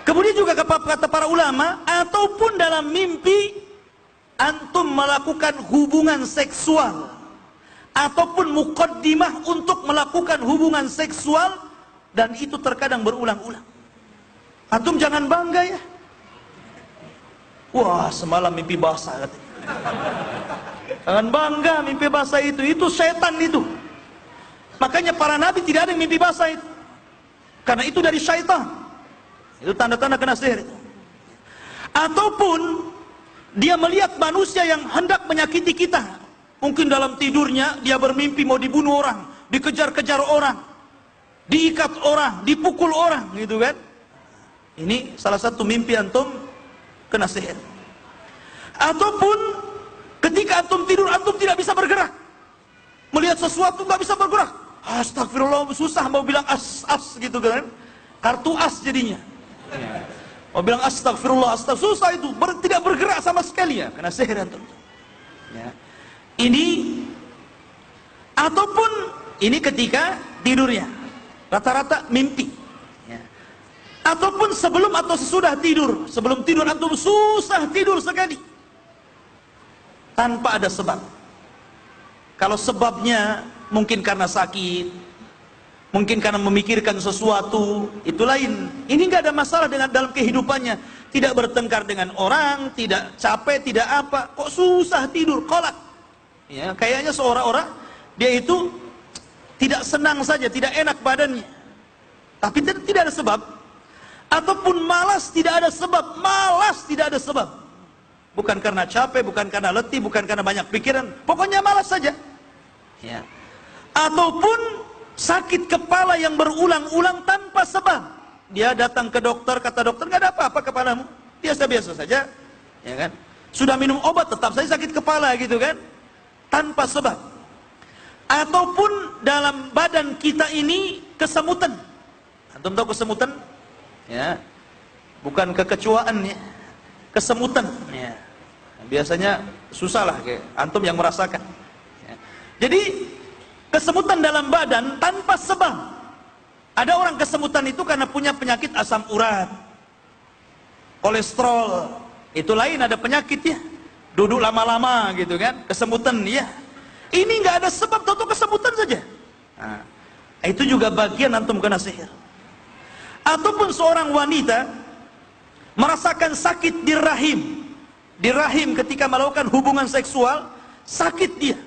Kemudian juga kata para ulama, ataupun dalam mimpi antum melakukan hubungan seksual, ataupun muqaddimah untuk melakukan hubungan seksual, dan itu terkadang berulang-ulang. Antum jangan bangga ya. Wah, semalam mimpi basah katanya. Jangan bangga mimpi basah itu setan itu. Makanya para nabi tidak ada yang mimpi basah itu, karena itu dari syaitan. Itu tanda-tanda kena sihir itu. Ataupun dia melihat manusia yang hendak menyakiti kita. Mungkin dalam tidurnya dia bermimpi mau dibunuh orang, dikejar-kejar orang. diikat orang, dipukul orang, gitu kan. Ini salah satu mimpi antum kena sihir. Ataupun ketika antum tidur, antum tidak bisa bergerak, melihat sesuatu nggak bisa bergerak. Astagfirullah, susah mau bilang as gitu kan, kartu as jadinya. Mau bilang astagfirullah, susah itu, tidak bergerak sama sekali ya, kena sihir antum. Ya. Ini ataupun ini ketika tidurnya, rata-rata mimpi. Ya. Ataupun sebelum atau sesudah tidur, sebelum tidur antum susah tidur sekali, tanpa ada sebab. Kalau sebabnya mungkin karena sakit, mungkin karena memikirkan sesuatu, itu lain. Ini nggak ada masalah dengan dalam kehidupannya, tidak bertengkar dengan orang, tidak capek, tidak apa, kok susah tidur, kolak. Ya, kayaknya seorang-orang dia itu tidak senang saja, tidak enak badannya, tapi tidak ada sebab. Ataupun malas, tidak ada sebab, malas tidak ada sebab. Bukan karena capek, bukan karena letih, bukan karena banyak pikiran, pokoknya malas saja. Ya. Ataupun sakit kepala yang berulang-ulang tanpa sebab. Dia datang ke dokter, kata dokter nggak ada apa-apa kepalamu, biasa-biasa saja, ya kan? Sudah minum obat tetap saja sakit kepala gitu kan, tanpa sebab. Ataupun dalam badan kita ini kesemutan. Antum tahu kesemutan? Ya, bukan kekecuaan ya, kesemutan. Ya. Biasanya susah lah, kayak antum yang merasakan. Ya. Jadi kesemutan dalam badan tanpa sebab. Ada orang kesemutan itu karena punya penyakit asam urat, kolesterol, itu lain, ada penyakit ya, duduk lama-lama gitu kan, kesemutan ya. Ini nggak ada sebab, tentu kesemutan saja. Nah, itu juga bagian antum kena sihir. Ataupun seorang wanita merasakan sakit di rahim ketika melakukan hubungan seksual, sakit dia.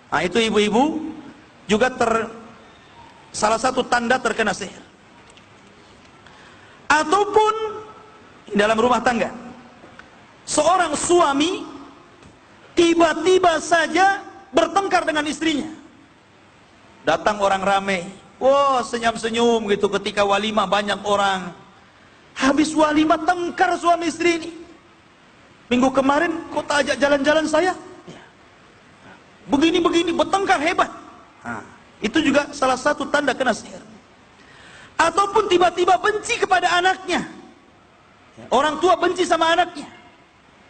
Nah, itu ibu-ibu juga salah satu tanda terkena sihir. Ataupun dalam rumah tangga, seorang suami tiba-tiba saja bertengkar dengan istrinya. Datang orang ramai, wow, senyum-senyum gitu ketika walimah banyak orang. Habis walimah tengkar suami istri ini. Minggu kemarin kok tak ajak jalan-jalan saya? Begini-begini, bertengkar hebat. Nah, itu juga salah satu tanda kena sihir. Ataupun tiba-tiba benci kepada anaknya. Orang tua benci sama anaknya,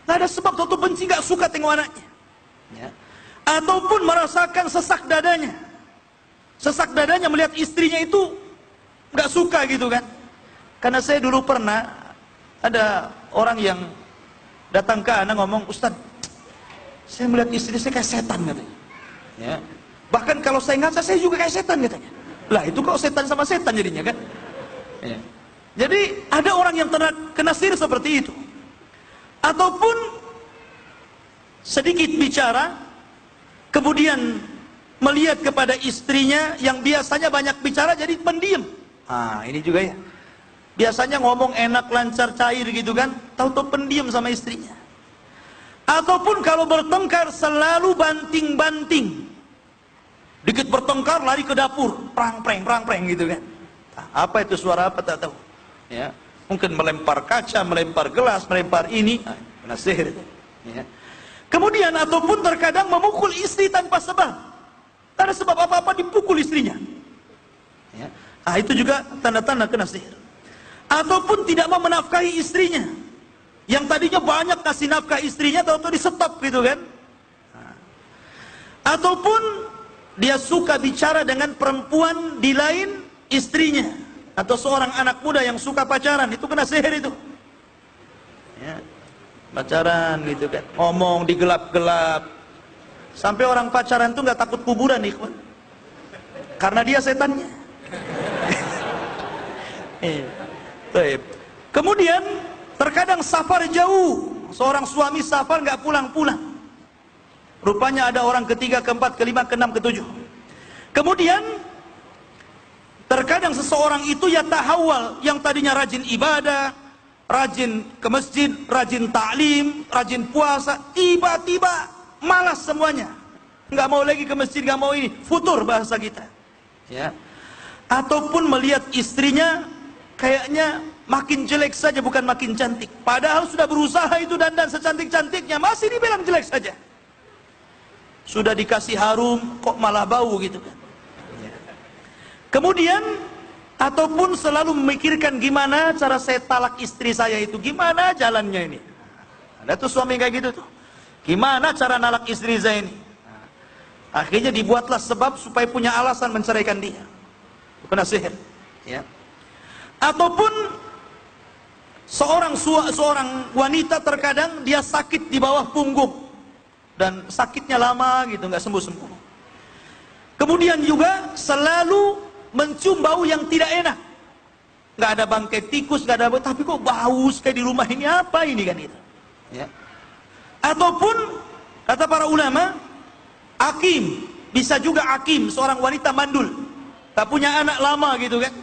nggak ada sebab, tentu benci, nggak suka tengok anaknya. Ya. Ataupun merasakan sesak dadanya. Sesak dadanya melihat istrinya itu nggak suka gitu kan. Karena saya dulu pernah ada orang yang datang ke anak ngomong, Ustaz, saya melihat istri saya kayak setan katanya. Ya. Bahkan kalau saya ngaca saya juga kayak setan katanya. Lah itu kok setan sama setan jadinya kan. Ya. Jadi ada orang yang kena sihir seperti itu. Ataupun sedikit bicara, kemudian melihat kepada istrinya yang biasanya banyak bicara jadi pendiam. Ah, ini juga ya. Biasanya ngomong enak, lancar, cair gitu kan, tahu-tahu pendiam sama istrinya. Ataupun kalau bertengkar selalu banting-banting. Dikit bertengkar lari ke dapur, prang-preng gitu kan. Nah, apa itu suara apa tak tahu. Ya, mungkin melempar kaca, melempar gelas, melempar ini, kena sihir. Ya. Kemudian ataupun terkadang memukul istri tanpa sebab. Tak ada sebab apa-apa dipukul istrinya. Ya. Nah, itu juga tanda-tanda kena sihir. Ataupun tidak mau menafkahi istrinya. Yang tadinya banyak kasih nafkah istrinya, tahu-tahu di stop gitu kan. Nah. Ataupun dia suka bicara dengan perempuan di lain istrinya, atau seorang anak muda yang suka pacaran, itu kena sihir itu. Ya. Pacaran gitu kan, ngomong di gelap-gelap, sampai orang pacaran itu nggak takut kuburan ikhwan, karena dia setannya. Kemudian terkadang safar jauh, seorang suami safar nggak pulang-pulang. Rupanya ada orang ketiga, keempat, kelima, keenam, ketujuh. Kemudian terkadang seseorang itu ya tahawal, yang tadinya rajin ibadah, rajin ke masjid, rajin taklim, rajin puasa, tiba-tiba malas semuanya, nggak mau lagi ke masjid, nggak mau ini, futur bahasa kita. Ya. ataupun melihat istrinya kayaknya makin jelek saja bukan makin cantik, padahal sudah berusaha itu dandan secantik-cantiknya masih dibilang jelek saja. Sudah dikasih harum kok malah bau gitu kan. Kemudian ataupun selalu memikirkan gimana cara saya talak istri saya itu, gimana jalannya ini. Ada tuh suami kayak gitu tuh, gimana cara nalak istri saya ini. Akhirnya dibuatlah sebab supaya punya alasan menceraikan dia, kena sihir ya. Ataupun seorang wanita terkadang dia sakit di bawah punggung dan sakitnya lama gitu, nggak sembuh-sembuh. Kemudian juga selalu mencium bau yang tidak enak, nggak ada bangkai tikus, nggak ada bau, tapi kok bau kayak di rumah ini, apa ini kan itu ya. Ataupun kata para ulama, akim, bisa juga akim, seorang wanita mandul, tak punya anak lama gitu kan.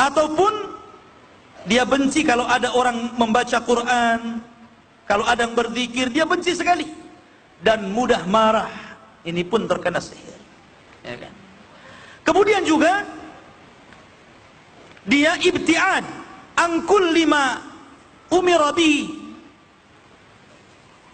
Ataupun dia benci kalau ada orang membaca Quran, kalau ada yang berzikir, dia benci sekali. Dan mudah marah, ini pun terkena sihir ya kan. Kemudian juga dia ibtiad angkul lima umira bihi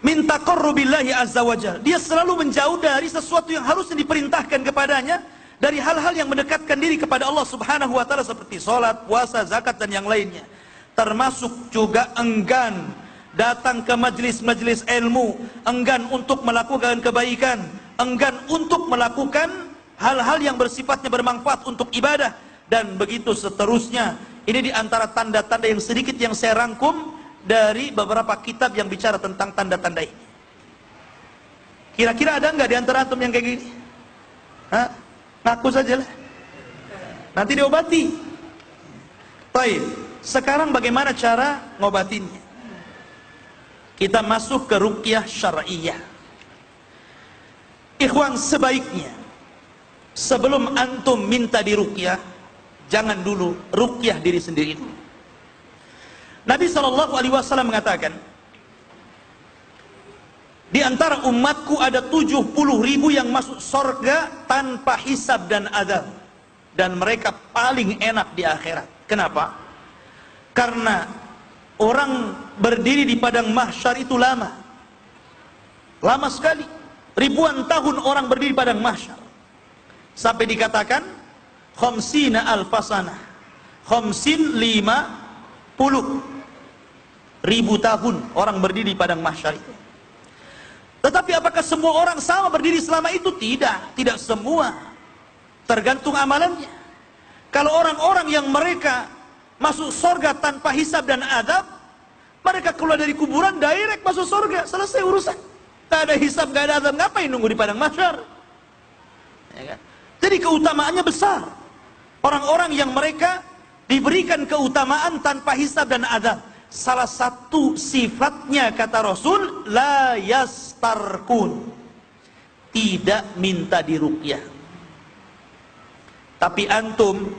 min taqarrubillahi azza wajal. Dia selalu menjauh dari sesuatu yang harusnya diperintahkan kepadanya, dari hal-hal yang mendekatkan diri kepada Allah subhanahu wa ta'ala, seperti sholat, puasa, zakat dan yang lainnya. Termasuk juga enggan datang ke majelis-majelis ilmu, enggan untuk melakukan kebaikan, enggan untuk melakukan hal-hal yang bersifatnya bermanfaat untuk ibadah, dan begitu seterusnya. Ini diantara tanda-tanda yang sedikit yang saya rangkum dari beberapa kitab yang bicara tentang tanda-tanda ini. Kira-kira ada nggak di antara antum yang kayak gini? Hah? Ngaku saja lah, nanti diobati. Baik, sekarang bagaimana cara ngobatinnya? Kita masuk ke ruqyah syar'iyah. Ikhwan, sebaiknya sebelum antum minta diruqyah, jangan dulu ruqyah diri sendiri. Nabi SAW mengatakan, di antara umatku ada 70.000 yang masuk surga tanpa hisab dan azab, dan mereka paling enak di akhirat. Kenapa? Karena orang berdiri di padang mahsyar itu lama sekali, ribuan tahun orang berdiri di padang mahsyar, sampai dikatakan khamsina alfasana, khamsin 50.000 tahun orang berdiri di padang mahsyar itu. Tetapi apakah semua orang sama berdiri selama itu? Tidak semua, tergantung amalannya. Kalau orang-orang yang mereka masuk surga tanpa hisab dan adab, mereka keluar dari kuburan direct masuk surga, selesai urusan. Gak ada hisab, gak ada adab, ngapain nunggu di padang mahsyar ya kan? Jadi keutamaannya besar. Orang-orang yang mereka diberikan keutamaan tanpa hisab dan adab, salah satu sifatnya kata Rasul, la yastarkun, tidak minta diruqyah. Tapi antum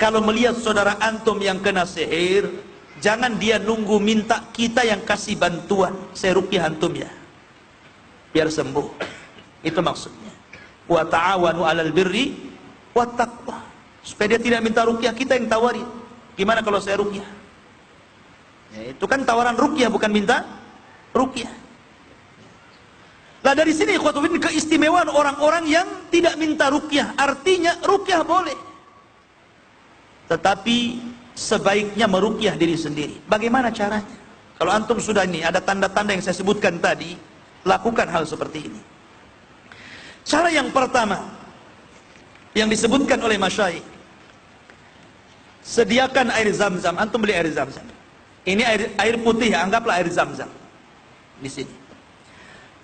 kalau melihat saudara antum yang kena sihir, jangan dia nunggu minta kita yang kasih bantuan, saya ruqyah antum ya biar sembuh. Itu maksudnya, wa ta'awanu 'alal birri wat taqwa, supaya dia tidak minta ruqyah, kita yang tawari. Gimana kalau saya ruqyah? Ya, itu kan tawaran ruqyah, bukan minta ruqyah. Nah, dari sini ikhwatuddin keistimewaan orang-orang yang tidak minta ruqyah. Artinya ruqyah boleh, tetapi sebaiknya meruqyah diri sendiri. Bagaimana caranya? Kalau antum sudah ini ada tanda-tanda yang saya sebutkan tadi, lakukan hal seperti ini. Cara yang pertama yang disebutkan oleh masyayikh, sediakan air zam-zam. Antum beli air zam-zam. Ini air putih ya, anggaplah air zam-zam di sini.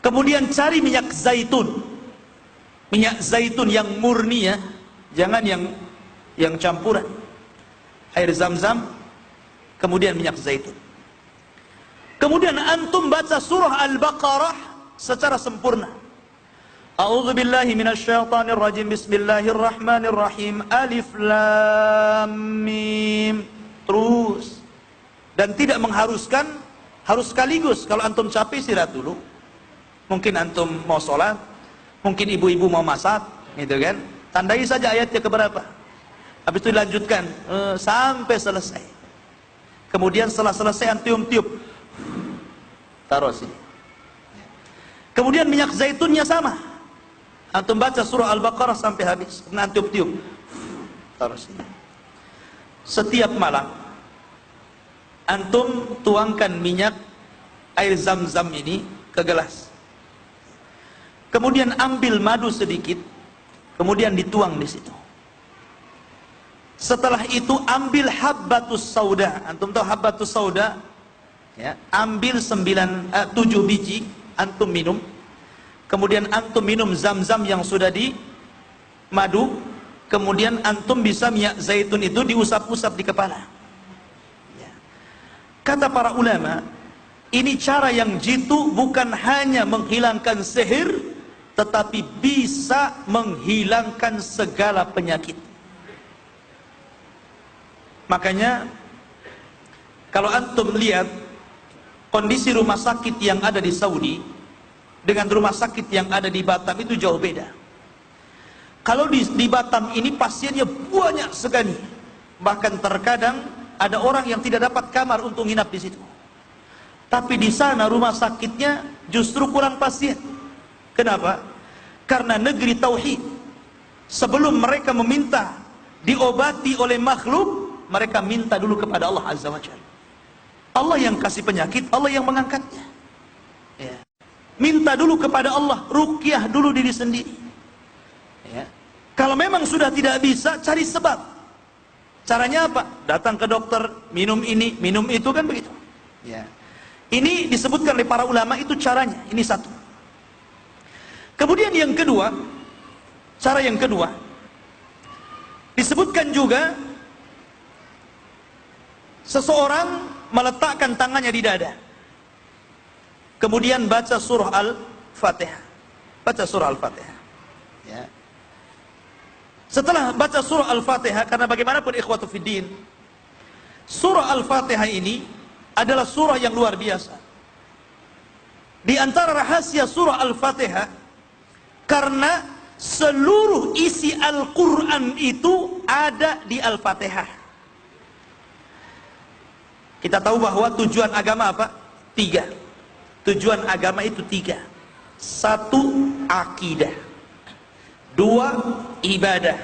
Kemudian cari minyak zaitun yang murni ya, jangan yang campuran. Air zam-zam, kemudian minyak zaitun. Kemudian antum baca surah Al-Baqarah secara sempurna. A'udzu billahi minasyaitonir rajim. Bismillahirrahmanirrahim. Alif lam mim. Terus. Dan tidak mengharuskan, harus sekaligus. Kalau antum capek istirahat dulu. Mungkin antum mau sholat, mungkin ibu-ibu mau masak, gitu kan. Tandai saja ayatnya keberapa. Habis itu dilanjutkan sampai selesai. Kemudian setelah selesai antum tiup, taruh sini. Kemudian minyak zaitunnya sama, antum baca surah Al-Baqarah sampai habis, antum tiup, taruh sini. Setiap malam antum tuangkan minyak air zam-zam ini ke gelas. Kemudian ambil madu sedikit, kemudian dituang di situ. Setelah itu ambil habbatus sauda. Antum tahu habbatus sauda? Ya, ambil 7 biji, antum minum. Kemudian antum minum zam-zam yang sudah di madu. Kemudian antum bisa minyak zaitun itu diusap-usap di kepala. Ya. Kata para ulama, ini cara yang jitu bukan hanya menghilangkan sihir, tetapi bisa menghilangkan segala penyakit. Makanya kalau antum lihat kondisi rumah sakit yang ada di Saudi dengan rumah sakit yang ada di Batam itu jauh beda. Kalau di Batam ini pasiennya banyak sekali, bahkan terkadang ada orang yang tidak dapat kamar untuk nginap di situ. Tapi di sana rumah sakitnya justru kurang pasien. Kenapa? Karena negeri tauhid. Sebelum mereka meminta diobati oleh makhluk, mereka minta dulu kepada Allah Azza wa Jalla. Allah yang kasih penyakit, Allah yang mengangkatnya. Ya. Minta dulu kepada Allah, ruqyah dulu diri sendiri. Ya. Kalau memang sudah tidak bisa, cari sebab. Caranya apa? Datang ke dokter, minum ini, minum itu, kan begitu. Ya. Ini disebutkan oleh para ulama, itu caranya. Ini satu. Kemudian yang kedua, cara yang kedua, disebutkan juga seseorang meletakkan tangannya di dada, kemudian baca surah Al-Fatihah. Baca surah Al-Fatihah. Ya. Setelah baca surah Al-Fatihah, karena bagaimanapun ikhwatu fiddin, surah Al-Fatihah ini adalah surah yang luar biasa. Di antara rahasia surah Al-Fatihah, karena seluruh isi Al-Quran itu ada di Al-Fatihah. Kita tahu bahwa tujuan agama apa? 3. Tujuan agama itu 3. 1. Akidah. 2. Ibadah.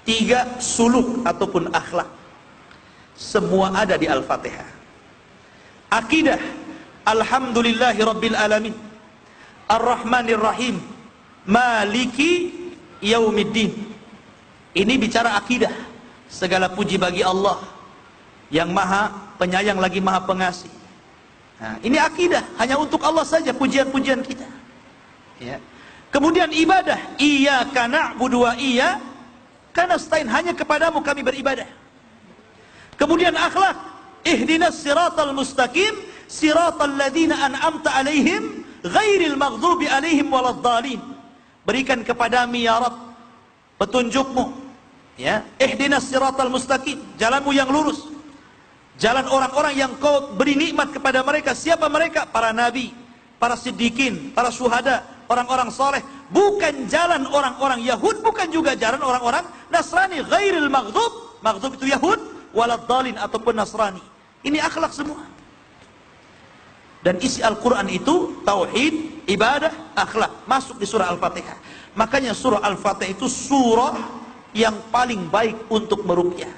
3. Suluk ataupun akhlak. Semua ada di Al-Fatihah. Akidah, Alhamdulillahi Rabbil Alamin, Ar-Rahmanir Rahim, Maliki Yaumiddin. Ini bicara akidah. Segala puji bagi Allah yang maha penyayang lagi maha pengasih. Nah, ini akidah, hanya untuk Allah saja pujian-pujian kita. Ya. Kemudian ibadah, iyyaka na'budu wa iyyaka nasta'in, hanya kepadamu kami beribadah. Kemudian akhlak, ihdinas siratal mustaqim, siratal ladzina an'amta alaihim ghairil maghdubi alaihim waladdallin. Berikan kepadamu ya Rabb petunjukmu, ya, ihdinas siratal mustaqim, jalanmu yang lurus, jalan orang-orang yang kau beri nikmat kepada mereka. Siapa mereka? Para nabi, para siddiqin, para syuhada, orang-orang soleh. Bukan jalan orang-orang Yahud, bukan juga jalan orang-orang Nasrani. Ghairil maghdub, maghdub itu Yahud, waladdallin ataupun Nasrani. Ini akhlak semua. Dan isi Al-Quran itu tauhid, ibadah, akhlak, masuk di surah Al-Fatihah. Makanya surah Al-Fatihah itu surah yang paling baik untuk meruqyah.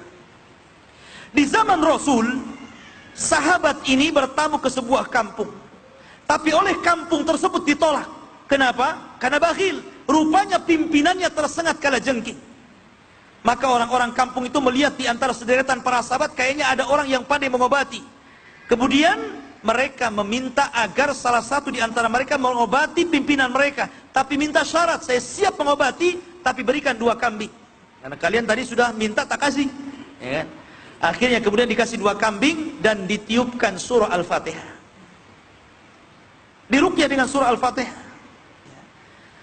Di zaman Rasul, sahabat ini bertamu ke sebuah kampung, tapi oleh kampung tersebut ditolak. Kenapa? Karena bakhil. Rupanya pimpinannya tersengat kalajengking. Maka orang-orang kampung itu melihat di antara sederetan para sahabat, kayaknya ada orang yang pandai mengobati. Kemudian mereka meminta agar salah satu di antara mereka mengobati pimpinan mereka, tapi minta syarat, saya siap mengobati, tapi berikan 2 kambing. Karena kalian tadi sudah minta, tak kasih. Ya. Akhirnya kemudian dikasih 2 kambing dan ditiupkan surah Al-Fatihah. Diruqyah dengan surah Al-Fatihah.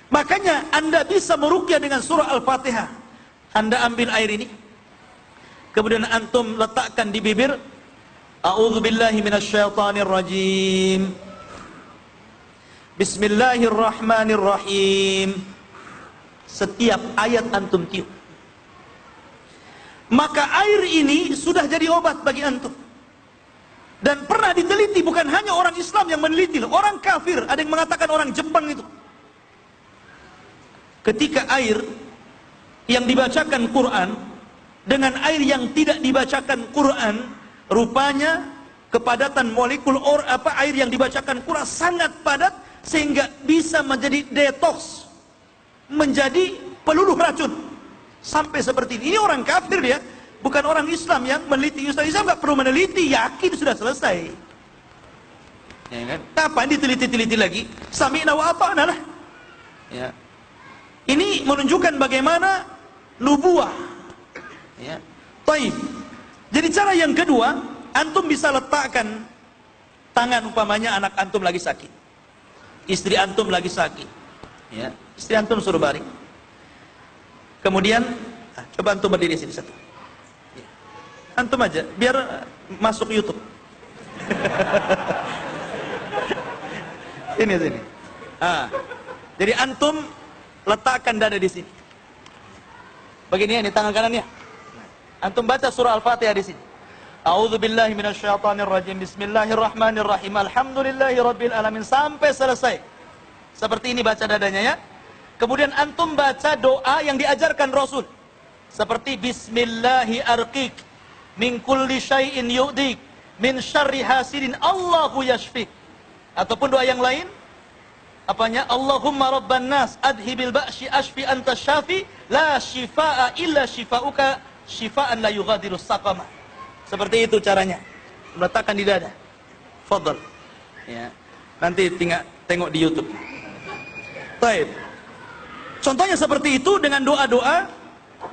Makanya Anda bisa meruqyah dengan surah Al-Fatihah. Anda ambil air ini, kemudian antum letakkan di bibir. A'udzu billahi minasyaitonir rajim. Bismillahirrahmanirrahim. Setiap ayat antum tiup. maka air ini sudah jadi obat bagi antum. Dan pernah diteliti, bukan hanya orang Islam yang meneliti, orang kafir, ada yang mengatakan orang Jepang itu. Ketika air yang dibacakan Quran dengan air yang tidak dibacakan Quran, rupanya kepadatan molekul air yang dibacakan Quran sangat padat sehingga bisa menjadi detox, menjadi peluluh racun. Sampai seperti ini. Ini orang kafir dia, bukan orang Islam yang meneliti. Ustaz Islam nggak perlu meneliti, yakin sudah selesai. Ya kan? Kapan diteliti-teliti lagi? Sami'na wa ata'na lah. Ya. Ini menunjukkan bagaimana nubuah. Ya. Taib. Jadi cara yang kedua, antum bisa letakkan tangan, umpamanya anak antum lagi sakit, istri antum lagi sakit. Ya. Istri antum suruh baring. Kemudian, coba antum berdiri sini satu. Ya. Antum aja, biar masuk YouTube. Sini. Jadi antum letakkan dada di sini. Begini ya, di tangan kanannya. Antum baca surah Al-Fatihah di sini. A'udzubillahi minasyaitonirrajim. Bismillahirrahmanirrahim. Alhamdulillahirabbil alamin sampai selesai. Seperti ini baca dadanya ya. Kemudian antum baca doa yang diajarkan Rasul. Seperti Bismillahi arqiq min kulli syai'in yu'dik min syarri hasidin Allahu yashfik. Ataupun doa yang lain, apanya? Allahumma rabban nas adhibil ba'syi ashfi anta syafi la shifaa illa shifauka shifaan la yughadiru saqama. Seperti itu caranya. Meletakkan di dada. Fadhal. Ya. Nanti tinggal tengok di YouTube. Baik. Contohnya seperti itu dengan doa-doa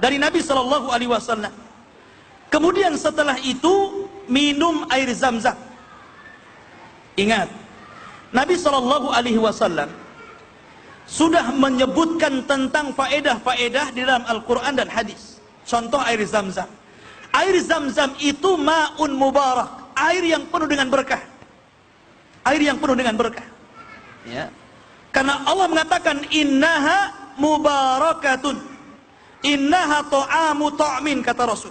dari Nabi Shallallahu Alaihi Wasallam. Kemudian setelah itu minum air Zam-Zam. Ingat, Nabi Shallallahu Alaihi Wasallam sudah menyebutkan tentang faedah-faedah di dalam Al-Quran dan hadis. Contoh air Zam-Zam. Air Zam-Zam itu ma'un mubarak, air yang penuh dengan berkah. Air yang penuh dengan berkah. Ya. Karena Allah mengatakan innaha mubarakatun, innaha ta'amu ta'min, kata Rasul.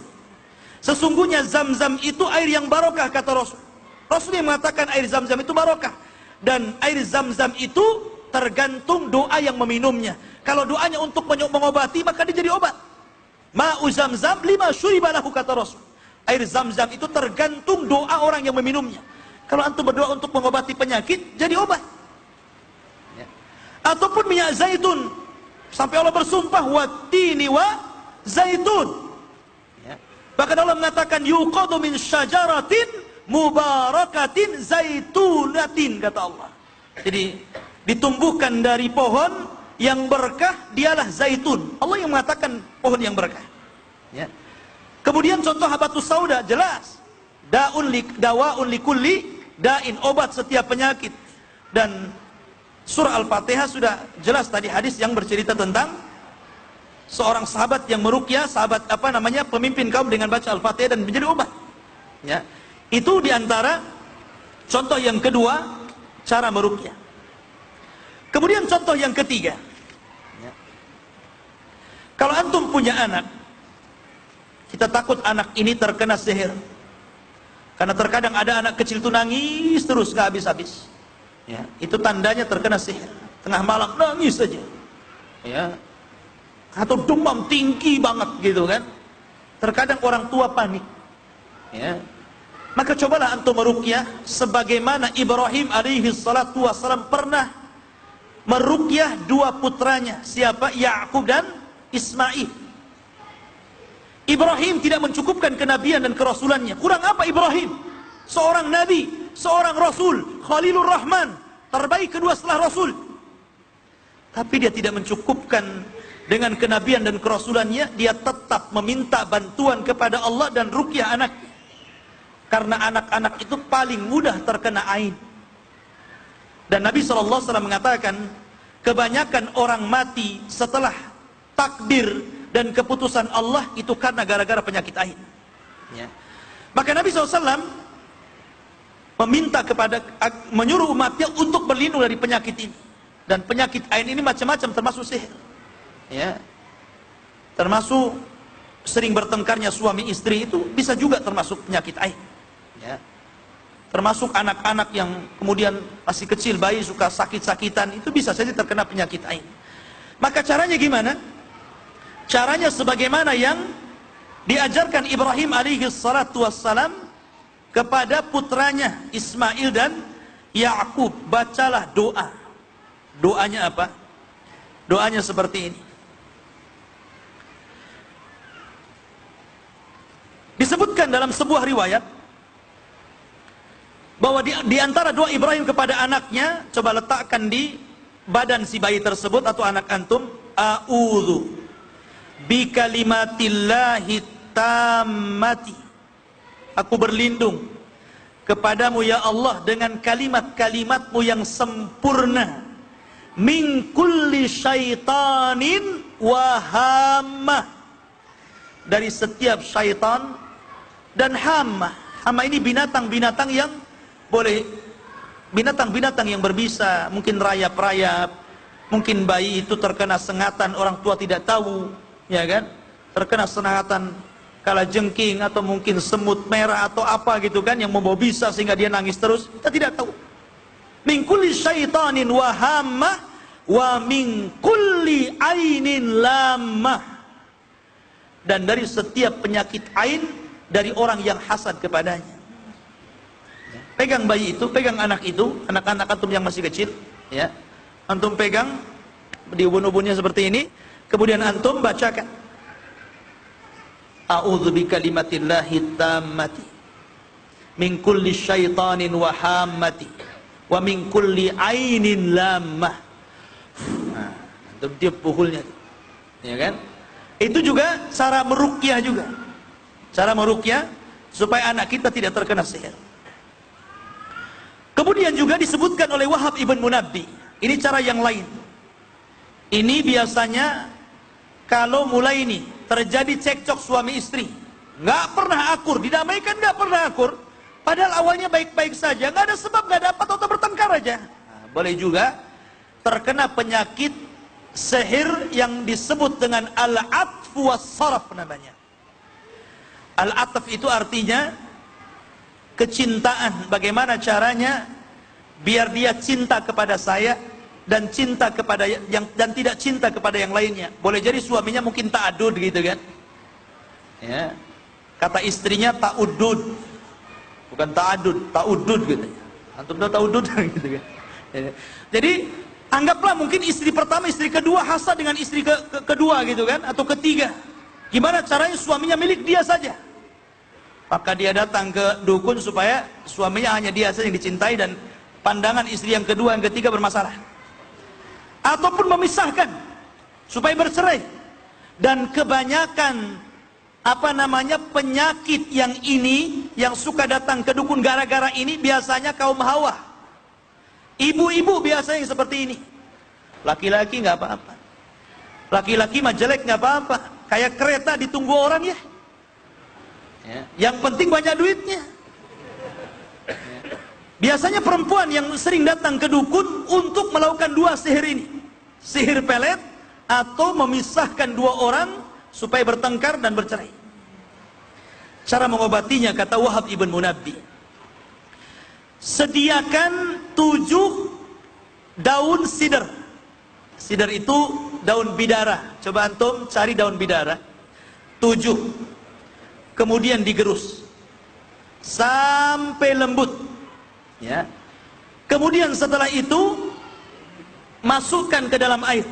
Sesungguhnya Zam-Zam itu air yang barokah, kata Rasul. Rasul yang mengatakan air Zam-Zam itu barokah. Dan air Zam-Zam itu tergantung doa yang meminumnya. Kalau doanya untuk mengobati, maka dia jadi obat. Ma'u Zam-Zam lima syuribalahu, kata Rasul. Air Zam-Zam itu tergantung doa orang yang meminumnya. Kalau antum berdoa untuk mengobati penyakit, jadi obat. Ya. Ataupun minyak zaitun. Sampai Allah bersumpah wattini wa zaitun. Ya. Bahkan Allah mengatakan yuqadu min syajaratin mubarakatin zaitunatin, kata Allah. Jadi ditumbuhkan dari pohon yang berkah, dialah zaitun. Allah yang mengatakan pohon yang berkah. Ya. Kemudian contoh habatus sauda jelas. Dawaun likulli da'in, obat setiap penyakit. Dan surah Al-Fatihah sudah jelas tadi hadis yang bercerita tentang seorang sahabat yang meruqyah, sahabat pemimpin kaum dengan baca Al-Fatihah dan menjadi obat. Ya. Itu diantara contoh yang kedua, cara meruqyah. Kemudian contoh yang ketiga, ya. Kalau antum punya anak, kita takut anak ini terkena sihir. Karena terkadang ada anak kecil itu nangis terus gak habis-habis. Ya, itu tandanya terkena sihir. Tengah malam nangis saja. Ya. Atau demam tinggi banget gitu kan. Terkadang orang tua panik. Ya. Maka cobalah antum meruqyah sebagaimana Ibrahim alaihi salatu wassalam pernah meruqyah dua putranya. Siapa? Ya'qub dan Ismail. Ibrahim tidak mencukupkan kenabian dan kerasulannya. Kurang apa Ibrahim? Seorang nabi, seorang rasul, Khalilur Rahman, terbaik kedua setelah rasul. Tapi dia tidak mencukupkan dengan kenabian dan kerasulannya, dia tetap meminta bantuan kepada Allah dan ruqyah anak. Karena anak-anak itu paling mudah terkena ain. Dan Nabi SAW mengatakan, kebanyakan orang mati setelah takdir dan keputusan Allah itu karena gara-gara penyakit ain. Ya. Maka Nabi SAW menyuruh umatnya untuk berlindung dari penyakit ini. Dan penyakit ain ini macam-macam, termasuk sihir. Ya. Termasuk sering bertengkarnya suami istri itu bisa juga termasuk penyakit ain. Ya. Termasuk anak-anak yang kemudian masih kecil, bayi suka sakit-sakitan, itu bisa saja terkena penyakit ain. Maka caranya gimana? Caranya sebagaimana yang diajarkan Ibrahim alaihi salatu wassalam kepada putranya Ismail dan Yakub. Bacalah doa. Doanya apa? Doanya seperti ini. Disebutkan dalam sebuah riwayat bahwa di antara doa Ibrahim kepada anaknya, coba letakkan di badan si bayi tersebut atau anak antum, a'udzu bi kalimatillahi tammati. Aku berlindung kepadamu ya Allah dengan kalimat-kalimatmu yang sempurna, min kulli syaitanin wa hammah, dari setiap syaitan dan hama. Hama ini binatang-binatang yang boleh, binatang-binatang yang berbisa, mungkin rayap-rayap, mungkin bayi itu terkena sengatan orang tua tidak tahu, ya kan? Terkena sengatan kalajengking atau mungkin semut merah atau apa gitu kan yang membawa bisa sehingga dia nangis terus, kita tidak tahu. Min kulli syaitanin wa hamma wa min kulli ainin lamah, dan dari setiap penyakit ain dari orang yang hasad kepadanya. Pegang bayi itu, pegang anak itu, anak-anak antum yang masih kecil, ya. Antum pegang di ubun-ubunnya seperti ini, kemudian antum bacakan a'udzu bikalimatillahi tammati min kulli syaitanin wa hammati wa min kulli ainin lamah. Nah, antum tiup pukulnya, ya kan? Itu juga cara meruqyah juga. Cara meruqyah supaya anak kita tidak terkena sihir. Kemudian juga disebutkan oleh Wahab ibn Munabbi. Ini cara yang lain. Ini biasanya kalau mulai ini terjadi cekcok suami istri, nggak pernah akur, didamaikan nggak pernah akur, padahal awalnya baik-baik saja, nggak ada sebab, nggak dapat atau bertengkar aja. Nah, boleh juga terkena penyakit sihir yang disebut dengan al-atfu was-saraf namanya. Al-atf itu artinya kecintaan. Bagaimana caranya biar dia cinta kepada saya dan cinta kepada yang, dan tidak cinta kepada yang lainnya. Boleh jadi suaminya mungkin ta'adud gitu kan, ya. Kata istrinya ta'udud, bukan ta'adud, ta'udud gitu. Antum tahu ta'udud gitu kan. Jadi anggaplah mungkin istri pertama, istri kedua hasad dengan istri kedua gitu kan, atau ketiga. Gimana caranya suaminya milik dia saja? Maka dia datang ke dukun supaya suaminya hanya dia saja yang dicintai dan pandangan istri yang kedua, yang ketiga bermasalah. Ataupun memisahkan supaya bercerai. Dan kebanyakan penyakit yang ini yang suka datang ke dukun gara-gara ini biasanya kaum hawa. Ibu-ibu biasanya yang seperti ini. Laki-laki nggak apa-apa. Laki-laki mah jelek nggak apa-apa. Kayak kereta ditunggu orang ya. Yang penting banyak duitnya. Biasanya perempuan yang sering datang ke dukun untuk melakukan dua sihir ini. Sihir pelet atau memisahkan dua orang supaya bertengkar dan bercerai. Cara mengobatinya kata Wahab ibn Munabbi, sediakan 7 daun sidr. Sidr itu daun bidara. Coba antum cari daun bidara 7, kemudian digerus sampai lembut, ya. Kemudian setelah itu masukkan ke dalam air,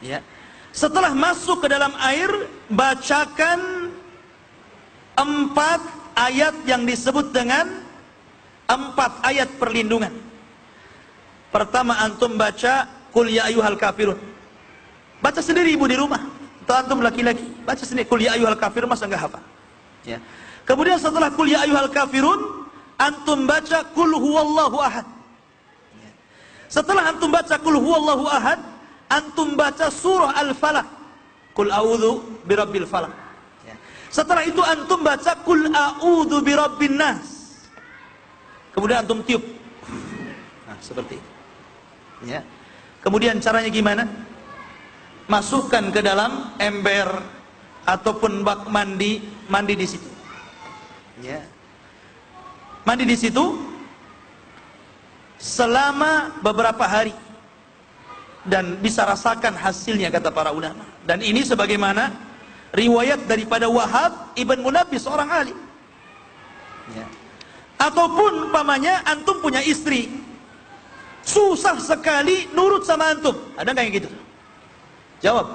ya. Setelah masuk ke dalam air, bacakan 4 ayat yang disebut dengan 4 ayat perlindungan. Pertama antum baca Qul ya ayyuhal kafirun. Baca sendiri ibu di rumah. Atau antum laki-laki, baca sendiri Qul ya ayyuhal kafirun, masa enggak hafal. Ya. Kemudian setelah Qul ya ayyuhal kafirun, antum baca Qul huwallahu ahad. Ya. Setelah antum baca Qul huwallahu ahad, antum baca surah Al-Falaq. Qul a'udzu birabbil falaq. Ya. Setelah itu antum baca Qul a'udzu birabbin nas. Kemudian antum tiup. Nah, seperti itu. Ya. Kemudian caranya gimana? masukkan ke dalam ember ataupun bak mandi, mandi di situ. Ya. Mandi di situ selama beberapa hari dan bisa rasakan hasilnya kata para ulama. Dan ini sebagaimana riwayat daripada Wahab ibn Munabbih, seorang alim. Ya. Ataupun umpamanya antum punya istri, susah sekali nurut sama antum. Ada nggak yang gitu? Jawab.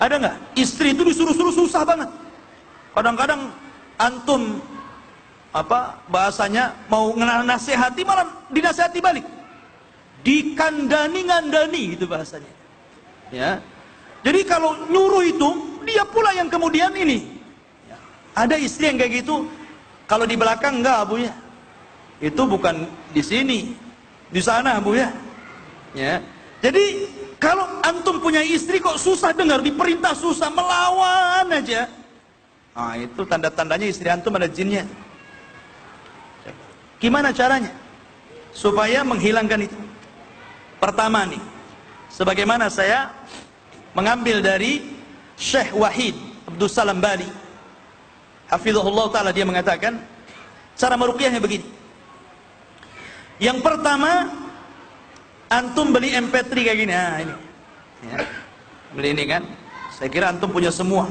Ada nggak? Istri itu disuruh-suruh susah banget. Kadang-kadang antum bahasanya mau nasihati malah dinasihati balik. Dikandani-ngandani itu bahasanya. Ya. Jadi kalau nyuruh itu dia pula yang kemudian ini. Ya. Ada istri yang kayak gitu. Kalau di belakang enggak, Bu ya. Itu bukan di sini, di sana, Bu ya. Ya. Jadi kalau antum punya istri kok susah dengar, diperintah susah, melawan aja. Nah, itu tanda-tandanya istri antum ada jinnya. Gimana caranya supaya menghilangkan itu? Pertama nih, sebagaimana saya mengambil dari Syekh Wahid Abdul Salam Bali, hafizahullah ta'ala, dia mengatakan cara meruqyahnya begini. Yang pertama, antum beli MP3 kayak gini. Nah, ini. Ya. Beli ini kan. Saya kira antum punya semua.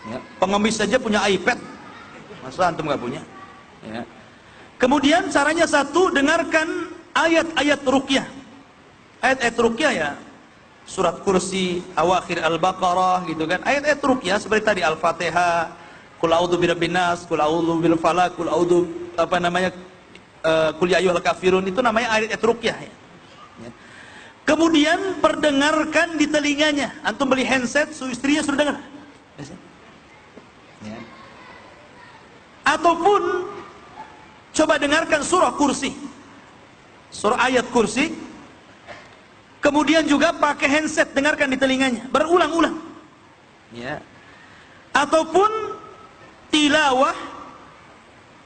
Ya. Pengemis saja punya iPad. Masa antum nggak punya? Ya. Kemudian caranya satu, dengarkan ayat-ayat ruqyah. Ayat-ayat ruqyah ya, surat Kursi, Awakhir Al-Baqarah gitu kan. Ayat-ayat ruqyah seperti tadi Al-Fatihah, Qul a'udzu birabbin nas, Qul a'udzu bil falaq, Qul a'udzu Qul ya ayyuhal kafirun, itu namanya ayat-ayat ruqyah ya. Ya. Kemudian perdengarkan di telinganya. Antum beli handset, istrinya suruh dengar. Ya. Ataupun coba dengarkan surah Kursi, surah ayat Kursi. Kemudian juga pakai handset, dengarkan di telinganya, berulang-ulang. Ya. Ataupun tilawah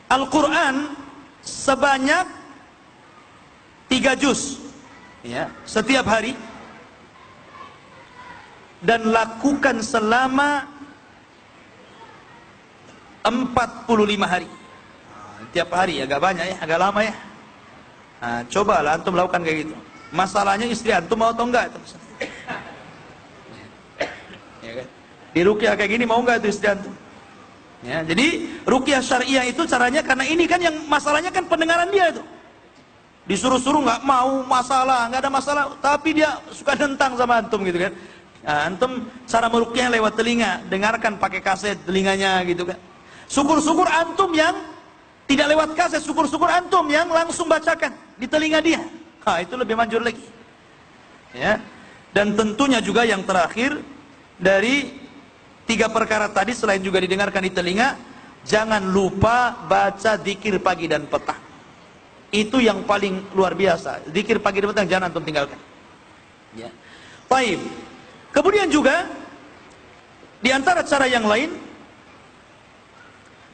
Al-Quran sebanyak 3 juz, ya, setiap hari, dan lakukan selama 45 hari. Tiap hari, agak banyak ya, agak lama ya. Nah, cobalah antum lakukan kayak gitu. Masalahnya istri antum mau atau enggak itu. Ya kan? Di ruqyah kayak gini mau enggak itu istri antum? Ya, jadi ruqyah syariah itu caranya, karena ini kan yang masalahnya kan pendengaran dia itu. Disuruh-suruh nggak mau, masalah, nggak ada masalah, tapi dia suka nentang sama antum gitu kan. Nah, antum cara meruqyah lewat telinga, dengarkan pakai kaset telinganya gitu kan. Syukur-syukur antum yang tidak lewat kaset, syukur-syukur antum yang langsung bacakan di telinga dia. Nah, itu lebih manjur lagi. Ya. Dan tentunya juga yang terakhir dari 3 perkara tadi, selain juga didengarkan di telinga, jangan lupa baca zikir pagi dan petang. Itu yang paling luar biasa. Zikir pagi dan petang jangan antum tinggalkan. Ya. Baik. Kemudian juga di antara cara yang lain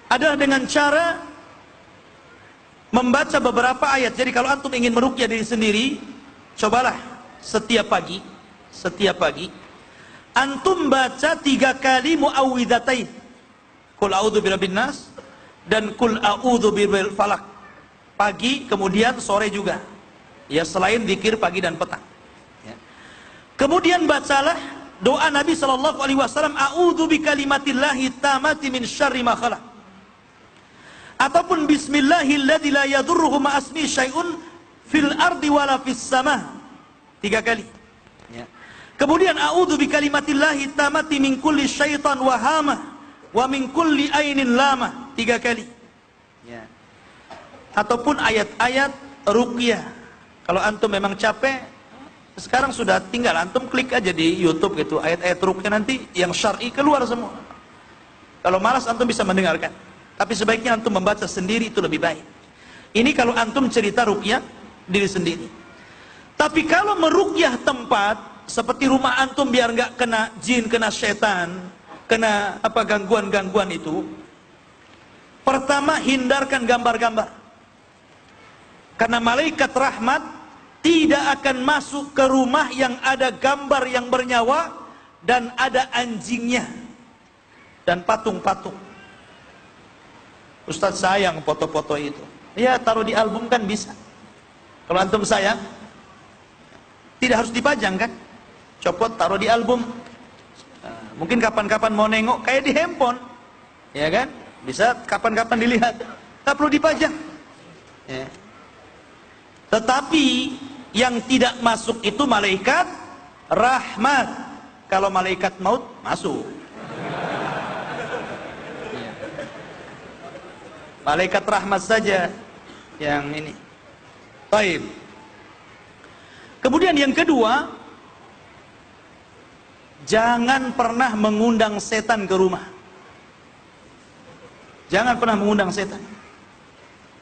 adalah dengan cara membaca beberapa ayat. Jadi kalau antum ingin meruqyah diri sendiri, cobalah setiap pagi antum baca 3 kali muawwidzatain, Qul a'udzu birabbin nas dan Qul a'udzu birabbil falaq, pagi kemudian sore juga, ya, selain zikir pagi dan petang, ya. Kemudian bacalah doa Nabi sallallahu alaihi wasallam, a'udzu bikalimatillahi tammati min syarri ma khalaq, ataupun bismillahilladzi la yadurruhu ma asmi syai'un fil ardi wala fis sama, 3 kali, ya. Kemudian a'udzu bikalimatillahi tammati min kulli syaitan wa hamah wa min kulli ainin lamah, 3 kali, ya. Ataupun ayat-ayat ruqyah. Kalau antum memang capek, sekarang sudah tinggal antum klik aja di YouTube gitu, ayat-ayat ruqyah, nanti yang syar'i keluar semua. Kalau malas antum bisa mendengarkan. Tapi sebaiknya antum membaca sendiri, itu lebih baik. Ini kalau antum cerita ruqyah diri sendiri. Tapi kalau meruqyah tempat, seperti rumah antum biar nggak kena jin, kena setan, kena gangguan-gangguan itu, pertama hindarkan gambar-gambar. Karena malaikat rahmat tidak akan masuk ke rumah yang ada gambar yang bernyawa dan ada anjingnya dan patung-patung. Ustaz sayang foto-foto itu. Ya, taruh di album kan bisa. Kalau antum sayang, tidak harus dipajang kan? Copot, taruh di album. Mungkin kapan-kapan mau nengok kayak di handphone, ya kan? Bisa kapan-kapan dilihat. Tak perlu dipajang. Ya. Tetapi yang tidak masuk itu malaikat rahmat. Kalau malaikat maut masuk. Malaikat rahmat saja yang ini. Baik. Kemudian yang kedua, jangan pernah mengundang setan ke rumah. Jangan pernah mengundang setan.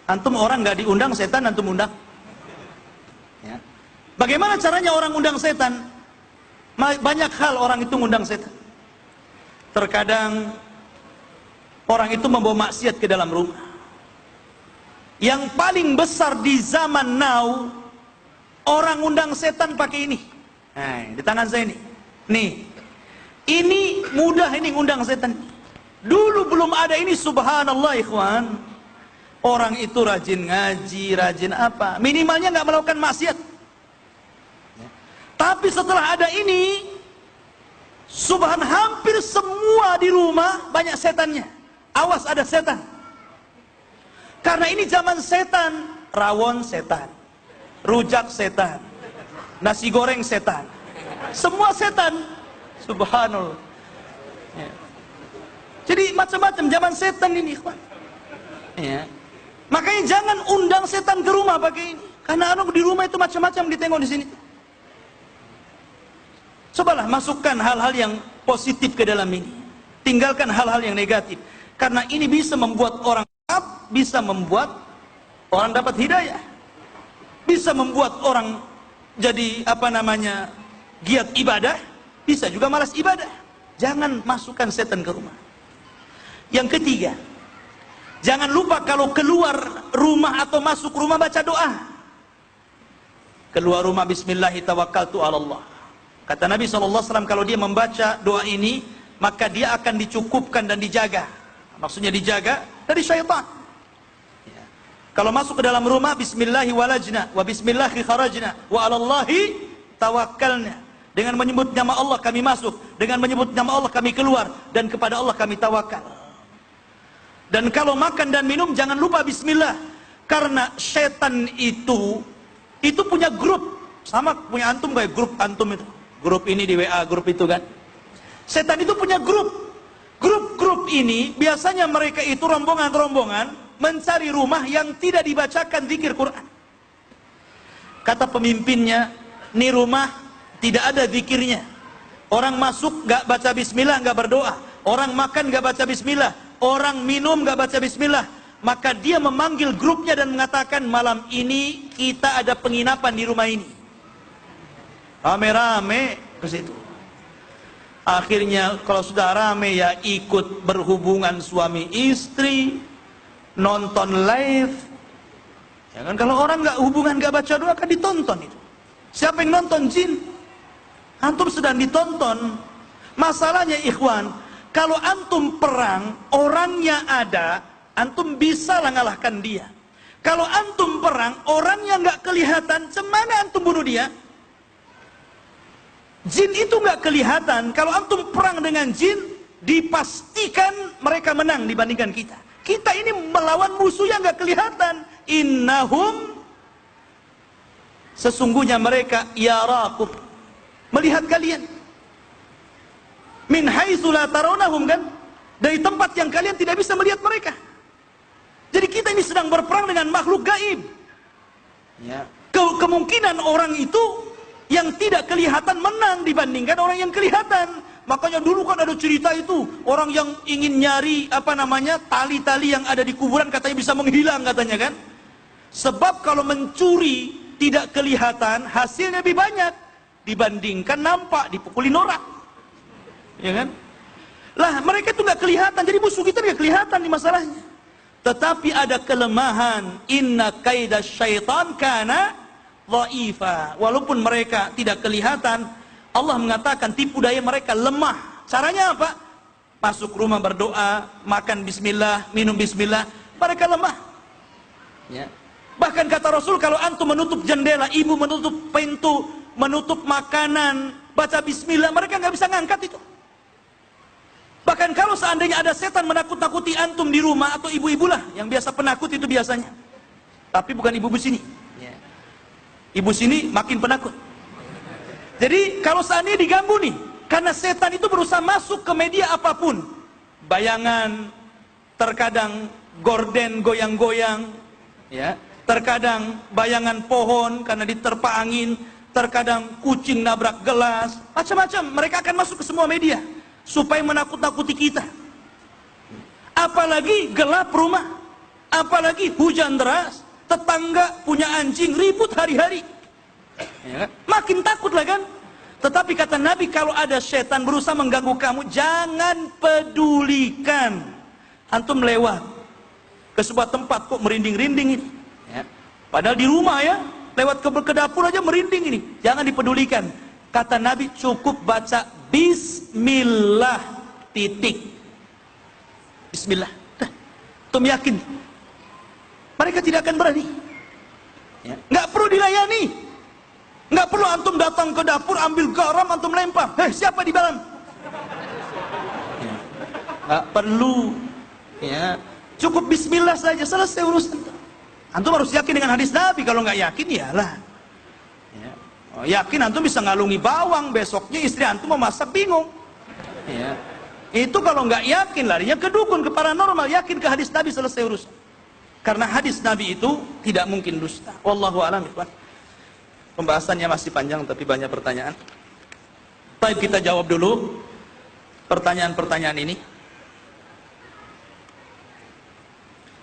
Antum orang nggak diundang, setan antum undang. Ya. Bagaimana caranya orang undang setan? Banyak hal orang itu ngundang setan. Terkadang orang itu membawa maksiat ke dalam rumah. Yang paling besar di zaman now, orang undang setan pakai ini. Nah, di tangan saya ini. Nih, ini mudah ini ngundang setan. Dulu belum ada ini, subhanallah ikhwan. Orang itu rajin ngaji, rajin apa, minimalnya nggak melakukan maksiat. Tapi setelah ada ini, hampir semua di rumah banyak setannya. Awas ada setan. Karena ini zaman setan. Rawon setan, rujak setan, nasi goreng setan, semua setan. Subhanallah. Ya. Jadi macam-macam zaman setan ini, ikhwan. Ya. Makanya jangan undang setan ke rumah pakai ini. Karena di rumah itu macam-macam ditengok di sini. Cobalah masukkan hal-hal yang positif ke dalam ini. Tinggalkan hal-hal yang negatif. Karena ini bisa membuat orang taat, bisa membuat orang dapat hidayah. Bisa membuat orang jadi giat ibadah, bisa juga malas ibadah. Jangan masukkan setan ke rumah. Yang ketiga, jangan lupa kalau keluar rumah atau masuk rumah baca doa. Keluar rumah bismillahi tawakkaltu 'ala Allah. Kata Nabi SAW, kalau dia membaca doa ini, maka dia akan dicukupkan dan dijaga. Maksudnya dijaga dari syaitan. Ya. Kalau masuk ke dalam rumah, bismillahi walajna, wa bismillahi kharajna, wa 'alallahi tawakkalna. Dengan menyebut nama Allah kami masuk, dengan menyebut nama Allah kami keluar, dan kepada Allah kami tawakal. Dan kalau makan dan minum jangan lupa bismillah. Karena setan itu punya grup. Sama punya antum kayak grup antum itu. Grup ini di WA, grup itu kan. Setan itu punya grup. Grup-grup ini biasanya mereka itu rombongan-rombongan mencari rumah yang tidak dibacakan zikir Quran. Kata pemimpinnya, ini rumah tidak ada zikirnya. Orang masuk gak baca bismillah, gak berdoa. Orang makan gak baca bismillah. Orang minum gak baca bismillah. Maka dia memanggil grupnya dan mengatakan, malam ini kita ada penginapan di rumah ini. Rame-rame ke situ. Akhirnya kalau sudah rame ya ikut berhubungan suami istri, nonton live. Ya kan, kalau orang nggak hubungan nggak baca doa kan ditonton itu. Siapa yang nonton? Jin. Antum sedang ditonton. Masalahnya ikhwan, kalau antum perang, orangnya ada, antum bisa lah ngalahkan dia. Kalau antum perang, orangnya nggak kelihatan, cemana antum bunuh dia? Jin itu nggak kelihatan. Kalau antum perang dengan jin, dipastikan mereka menang dibandingkan kita. Kita ini melawan musuh yang nggak kelihatan. Innahum, sesungguhnya mereka yarakum, melihat kalian. Min haitsu la tarawnahum, kan? Dari tempat yang kalian tidak bisa melihat mereka. Jadi kita ini sedang berperang dengan makhluk gaib. Ya. Kemungkinan orang itu yang tidak kelihatan menang dibandingkan orang yang kelihatan. Makanya dulu kan ada cerita itu, orang yang ingin nyari tali-tali yang ada di kuburan katanya bisa menghilang katanya kan. Sebab kalau mencuri tidak kelihatan, hasilnya lebih banyak dibandingkan nampak dipukulin orang. Ya kan? Lah mereka itu nggak kelihatan, jadi musuh kita nggak kelihatan di masalahnya. Tetapi ada kelemahan, inna kaida syaitan kana dha'ifa. Walaupun mereka tidak kelihatan, Allah mengatakan tipu daya mereka lemah. Caranya apa? Masuk rumah berdoa, makan bismillah, minum bismillah, mereka lemah. Ya. Bahkan kata Rasul, kalau antum menutup jendela, ibu menutup pintu, menutup makanan, baca bismillah, mereka nggak bisa ngangkat itu. Bahkan kalau seandainya ada setan menakut-nakuti antum di rumah, atau ibu-ibu lah yang biasa penakut itu biasanya. Tapi bukan ibu-ibu sini. Ibu sini makin penakut. Jadi kalau seandainya diganggu nih, karena setan itu berusaha masuk ke media apapun. Bayangan, terkadang gorden goyang-goyang, ya. Terkadang bayangan pohon karena diterpa angin, terkadang kucing nabrak gelas, macam-macam. Mereka akan masuk ke semua media supaya menakut-nakuti kita. Apalagi gelap rumah, apalagi hujan deras, tetangga punya anjing ribut hari-hari, ya, makin takutlah kan. Tetapi kata Nabi, kalau ada setan berusaha mengganggu kamu, jangan pedulikan. Antum lewat ke sebuah tempat kok merinding-rinding ini, ya. Padahal di rumah ya, lewat ke dapur aja merinding ini, jangan dipedulikan. Kata Nabi, cukup baca bismillah titik. Bismillah. Antum yakin mereka tidak akan berani, ya. Nggak perlu dilayani, nggak perlu antum datang ke dapur ambil garam antum lempar. Siapa di dalam? Ya. Nggak perlu, ya. Cukup bismillah saja, selesai urusan. Antum harus yakin dengan hadis Nabi. Kalau nggak yakin, iyalah, ya. Oh, yakin antum bisa ngalungi bawang, besoknya istri antum mau masak bingung, ya. Itu kalau nggak yakin larinya ke dukun, ke paranormal. Yakin ke hadis Nabi, selesai urusan. Karena hadis Nabi itu tidak mungkin dusta. Wallahu a'lam. Pembahasannya masih panjang tapi banyak pertanyaan. Baik, kita jawab dulu pertanyaan-pertanyaan ini.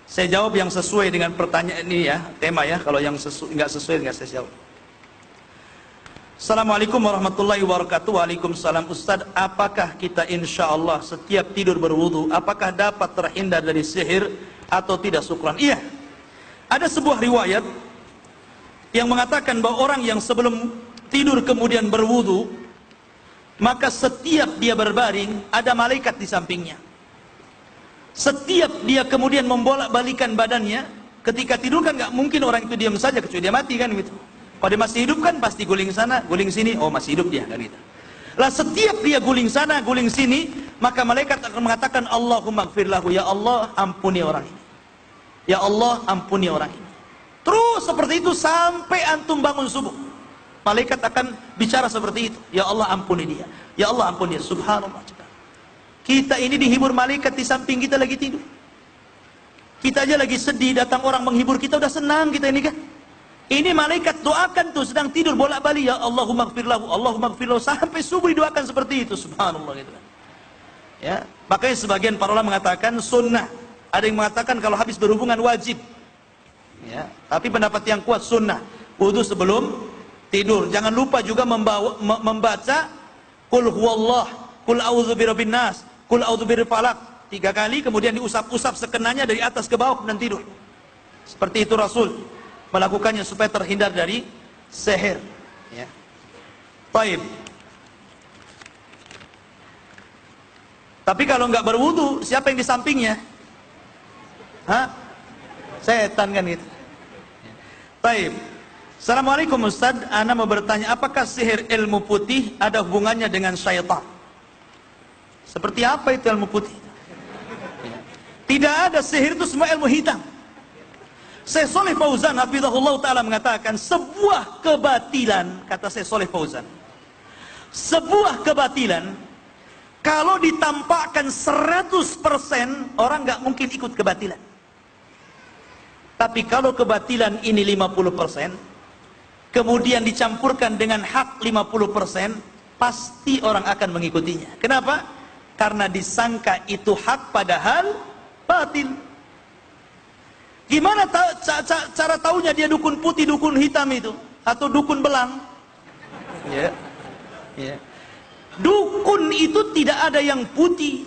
Saya jawab yang sesuai dengan pertanyaan ini ya, tema ya. Kalau yang nggak sesuai nggak saya jawab. Assalamualaikum warahmatullahi wabarakatuh. Waalaikumsalam. Ustaz, apakah kita insya Allah setiap tidur berwudu, apakah dapat terhindar dari sihir atau tidak, syukran? Iya. Ada sebuah riwayat yang mengatakan bahwa orang yang sebelum tidur kemudian berwudu, maka setiap dia berbaring ada malaikat di sampingnya. Setiap dia kemudian membolak-balikan badannya, ketika tidur kan nggak mungkin orang itu diam saja kecuali dia mati kan gitu. Kalau dia masih hidup kan pasti guling sana, guling sini, oh masih hidup dia kan gitu. Lah setiap dia guling sana, guling sini, maka malaikat akan mengatakan Allahumma gfirlahu, ya Allah ampuni orang ini. Ya Allah ampuni orang ini. Terus seperti itu sampai antum bangun subuh. Malaikat akan bicara seperti itu. Ya Allah ampuni dia. Ya Allah ampuni dia. Subhanallah. Kita ini dihibur malaikat di samping kita lagi tidur. Kita aja lagi sedih, datang orang menghibur kita udah senang kita ini kan. Ini malaikat doakan tuh sedang tidur bolak-balik, ya Allahumma gfirlahu, Allahumma gfirlahu, sampai subuh didoakan seperti itu. Subhanallah gitu kan. Ya, makanya sebagian para ulama mengatakan sunnah. Ada yang mengatakan kalau habis berhubungan wajib. Ya, tapi pendapat yang kuat sunnah. Wudu sebelum tidur. Jangan lupa juga membaca Qul huwallah, Qul a'udzu birabbin nas, Qul a'udzu birabbil falaq 3 kali, kemudian diusap-usap sekenanya dari atas ke bawah dan tidur. Seperti itu Rasul melakukannya supaya terhindar dari sihir. Ya. Baik. Tapi kalau nggak berwudu, siapa yang di sampingnya? Hah? Setan kan gitu. Baik. Assalamualaikum Ustaz, ana mau bertanya, apakah sihir ilmu putih ada hubungannya dengan syaitan? Seperti apa itu ilmu putih? Tidak ada, sihir itu semua ilmu hitam. Syekh Shalih Fauzan hafizahullah ta'ala mengatakan, sebuah kebatilan, kata Syekh Shalih Fauzan, sebuah kebatilan kalau ditampakkan 100%, orang nggak mungkin ikut kebatilan. Tapi kalau kebatilan ini 50%, kemudian dicampurkan dengan hak 50%, pasti orang akan mengikutinya. Kenapa? Karena disangka itu hak padahal batil. Gimana cara tahunya dia dukun putih, dukun hitam itu, atau dukun belang? Ya, ya. Dukun itu tidak ada yang putih,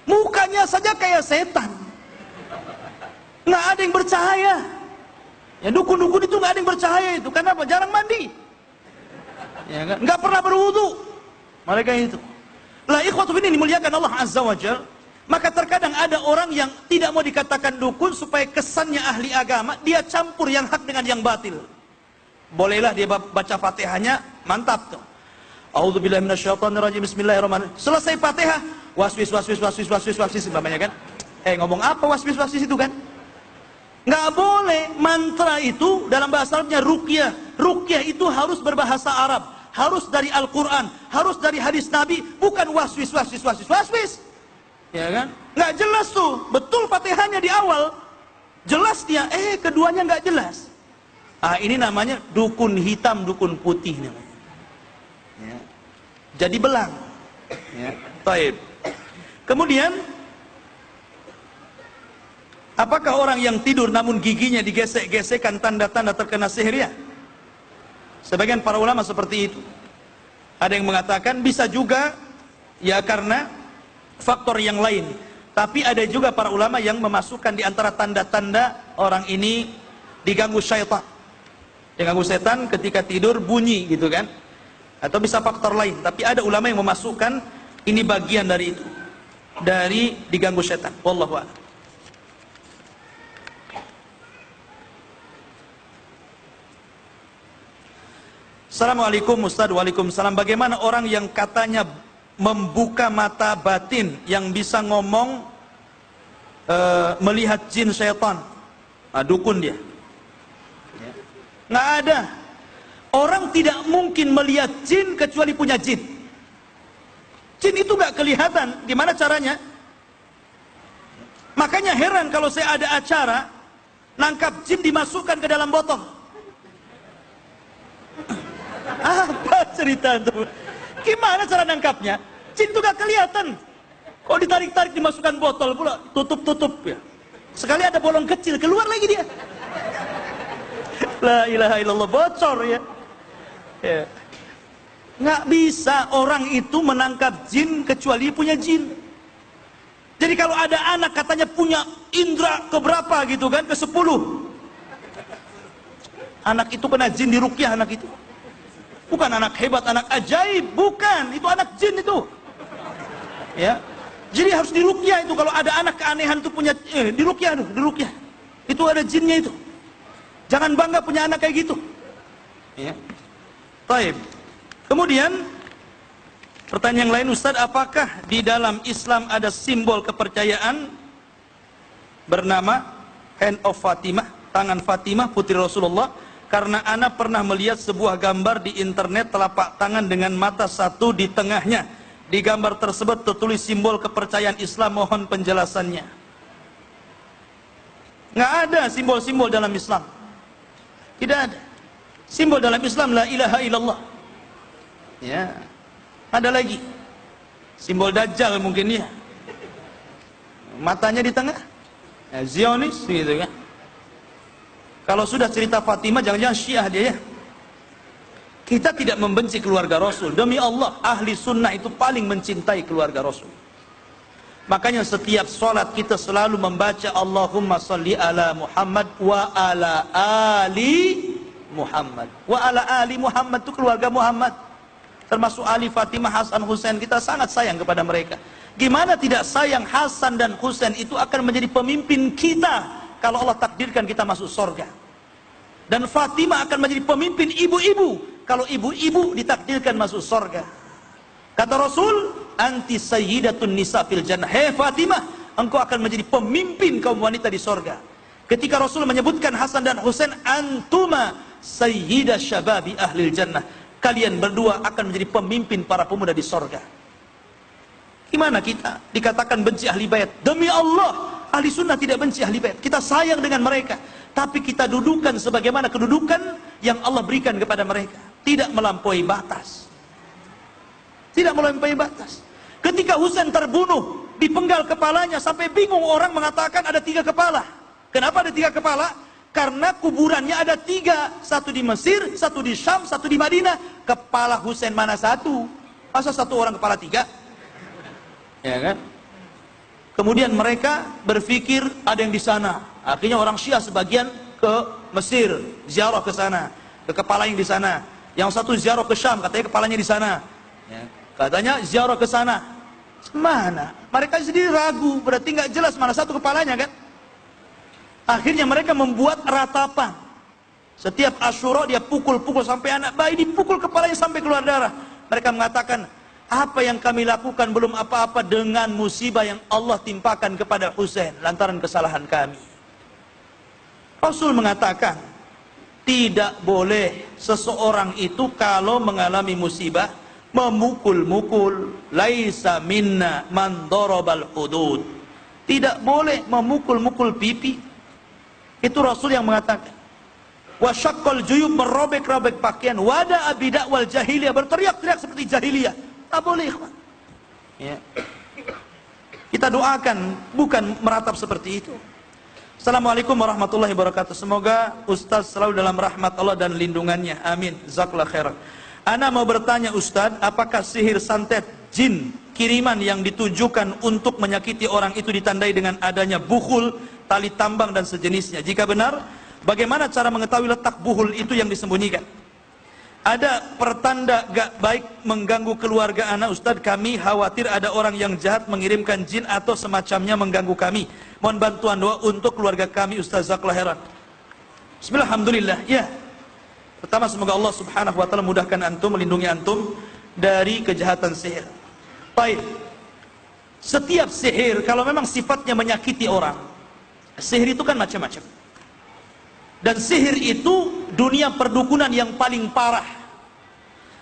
mukanya saja kayak setan, nggak ada yang bercahaya. Ya dukun-dukun itu nggak ada yang bercahaya itu. Kenapa? Jarang mandi. Ya kan? Nggak pernah berwudu. Mereka itu. Lah ikhwatu ini dimuliakan Allah Azza wa Jalla. Maka terkadang ada orang yang tidak mau dikatakan dukun supaya kesannya ahli agama, dia campur yang hak dengan yang batil. Bolehlah dia baca Fatihahnya, mantap tuh. A'udzubillahi minasyaitonirrajim, bismillahirrahmanirrahim. Selesai Fatihah, waswis namanya kan. Ngomong apa waswis itu kan? Nggak boleh. Mantra itu dalam bahasa Arabnya ruqyah. Ruqyah itu harus berbahasa Arab, harus dari Al-Quran, harus dari hadis Nabi, bukan waswis. Ya kan? Nggak jelas tuh. Betul Fatihahnya di awal jelas dia, keduanya nggak jelas. Ini namanya dukun hitam, dukun putih namanya. Ya. Jadi belang. Ya. Taib. Kemudian, apakah orang yang tidur namun giginya digesek-gesekkan tanda-tanda terkena sihir? Ya. Sebagian para ulama seperti itu. Ada yang mengatakan bisa juga ya karena faktor yang lain. Tapi ada juga para ulama yang memasukkan di antara tanda-tanda orang ini diganggu syaitan. Diganggu setan ketika tidur bunyi gitu kan. Atau bisa faktor lain. Tapi ada ulama yang memasukkan ini bagian dari itu. Dari diganggu setan. Wallahu a'lam. Assalamualaikum Ustaz. Waalaikumsalam. Bagaimana orang yang katanya membuka mata batin, yang bisa ngomong melihat jin syaitan? Dukun dia. Nggak ada. Orang tidak mungkin melihat jin kecuali punya jin. Jin itu nggak kelihatan. Gimana caranya? Makanya heran kalau saya ada acara nangkap jin dimasukkan ke dalam botol. Apa cerita itu? Gimana cara nangkapnya? Jin itu gak kelihatan. Kalau ditarik-tarik dimasukkan botol pula, tutup-tutup ya. Sekali ada bolong kecil, keluar lagi dia. La ilaha illallah, bocor ya. Nggak bisa orang itu menangkap jin kecuali punya jin. Jadi kalau ada anak katanya punya indera keberapa gitu kan, ke-10. Anak itu kena jin diruqyah anak itu. Bukan anak hebat, anak ajaib, bukan. Itu anak jin itu. Ya. Jadi harus diruqyah itu. Kalau ada anak keanehan itu punya diruqyah. Itu ada jinnya itu. Jangan bangga punya anak kayak gitu. Ya. Baik. Kemudian pertanyaan yang lain, Ustaz, apakah di dalam Islam ada simbol kepercayaan bernama Hand of Fatimah, tangan Fatimah putri Rasulullah? Karena ana pernah melihat sebuah gambar di internet telapak tangan dengan mata satu di tengahnya. Di gambar tersebut tertulis simbol kepercayaan Islam, mohon penjelasannya. Nggak ada simbol-simbol dalam Islam. Tidak ada. Simbol dalam Islam la ilaha illallah. Ya. Ada lagi. Simbol Dajjal mungkin ya. Matanya di tengah. Ya, Zionis gitu kan. Kalau sudah cerita Fatimah, jangan-jangan Syiah dia ya. Kita tidak membenci keluarga Rasul. Demi Allah, ahli sunnah itu paling mencintai keluarga Rasul. Makanya setiap sholat kita selalu membaca Allahumma salli ala Muhammad wa ala ali Muhammad. Wa ala ali Muhammad itu keluarga Muhammad. Termasuk Ali, Fatimah, Hasan, Husain. Kita sangat sayang kepada mereka. Gimana tidak sayang Hasan dan Husain itu akan menjadi pemimpin kita kalau Allah takdirkan kita masuk surga. Dan Fatimah akan menjadi pemimpin ibu-ibu kalau ibu-ibu ditakdirkan masuk surga. Kata Rasul, anti sayyidatun nisa fil jannah. Hei Fatimah, engkau akan menjadi pemimpin kaum wanita di surga. Ketika Rasul menyebutkan Hasan dan Husain, antuma sayyidah syababi ahlil jannah. Kalian berdua akan menjadi pemimpin para pemuda di surga. Gimana kita dikatakan benci ahli bait? Demi Allah, ahli sunnah tidak benci ahli bait. Kita sayang dengan mereka. Tapi kita dudukan sebagaimana kedudukan yang Allah berikan kepada mereka. Tidak melampaui batas. Tidak melampaui batas. Ketika Husain terbunuh, dipenggal kepalanya sampai bingung orang mengatakan ada 3 kepala. Kenapa ada 3 kepala? Karena kuburannya ada 3. Satu di Mesir, satu di Syam, satu di Madinah. Kepala Husain mana satu? Masa satu orang kepala 3? Ya kan? Kemudian mereka berpikir ada yang di sana. Akhirnya orang Syiah sebagian ke Mesir, ziarah ke sana, ke kepalanya di sana. Yang satu ziarah ke Syam, katanya kepalanya di sana. Ya. Katanya ziarah ke sana. Mana? Mereka sendiri ragu, berarti nggak jelas mana satu kepalanya kan? Akhirnya mereka membuat ratapan. Setiap Asyura dia pukul-pukul sampai anak bayi dipukul kepalanya sampai keluar darah. Mereka mengatakan, apa yang kami lakukan belum apa-apa dengan musibah yang Allah timpakan kepada Husain lantaran kesalahan kami. Rasul mengatakan, tidak boleh seseorang itu kalau mengalami musibah memukul-mukul. Laisa minna man darabal hudud. Tidak boleh memukul-mukul pipi. Itu Rasul yang mengatakan. Wa syaqqal juyub, merobek-robek pakaian. Wada abidak wal jahiliyah, berteriak-teriak seperti jahiliyah. Tak boleh, ikhwan. Ya. Kita doakan, bukan meratap seperti itu. Assalamualaikum warahmatullahi wabarakatuh. Semoga Ustaz selalu dalam rahmat Allah dan lindungannya. Amin. Jazakallahu khairan. Ana mau bertanya Ustaz, apakah sihir santet jin kiriman yang ditujukan untuk menyakiti orang itu ditandai dengan adanya bukhul, tali tambang dan sejenisnya? Jika benar, bagaimana cara mengetahui letak bukhul itu yang disembunyikan? Ada pertanda gak baik mengganggu keluarga ana Ustaz, kami khawatir ada orang yang jahat mengirimkan jin atau semacamnya mengganggu kami. Mohon bantuan doa untuk keluarga kami Ustaz, jazakallahu khairan. Bismillah, alhamdulillah. Ya. Pertama, semoga Allah Subhanahu wa taala mudahkan antum, melindungi antum dari kejahatan sihir. Baik. Setiap sihir kalau memang sifatnya menyakiti orang, sihir itu kan macam-macam. Dan sihir itu dunia perdukunan yang paling parah.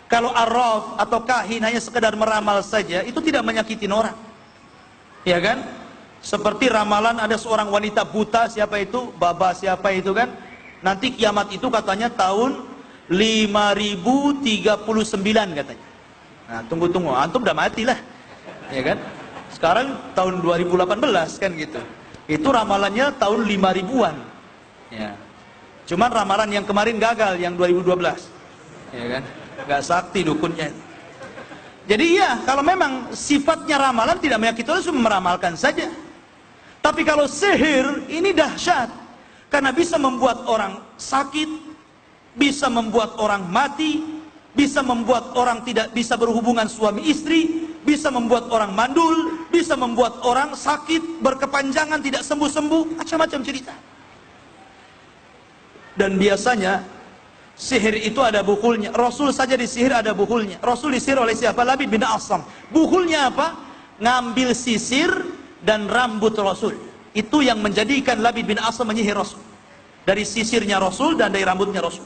Kalau arraf atau kahin hanya sekedar meramal saja, itu tidak menyakitin orang. Ya kan? Seperti ramalan ada seorang wanita buta, siapa itu? Baba siapa itu kan? Nanti kiamat itu katanya tahun 5039 katanya. Nah, tunggu-tunggu, antum udah mati lah. Ya kan? Sekarang tahun 2018 kan gitu. Itu ramalannya tahun 5000-an. Ya. Cuman ramalan yang kemarin gagal, yang 2012. Ya kan? Gak sakti dukunnya. Jadi iya, kalau memang sifatnya ramalan tidak menyakiti orang, cuma meramalkan saja. Tapi kalau sihir, ini dahsyat. Karena bisa membuat orang sakit, bisa membuat orang mati, bisa membuat orang tidak bisa berhubungan suami istri, bisa membuat orang mandul, bisa membuat orang sakit, berkepanjangan, tidak sembuh-sembuh, macam-macam cerita. Dan biasanya sihir itu ada bukulnya. Rasul saja disihir ada bukulnya. Rasul disihir oleh siapa? Labid bin Asam. Bukulnya apa? Ngambil sisir dan rambut Rasul. Itu yang menjadikan Labid bin Asam menyihir Rasul. Dari sisirnya Rasul dan dari rambutnya Rasul.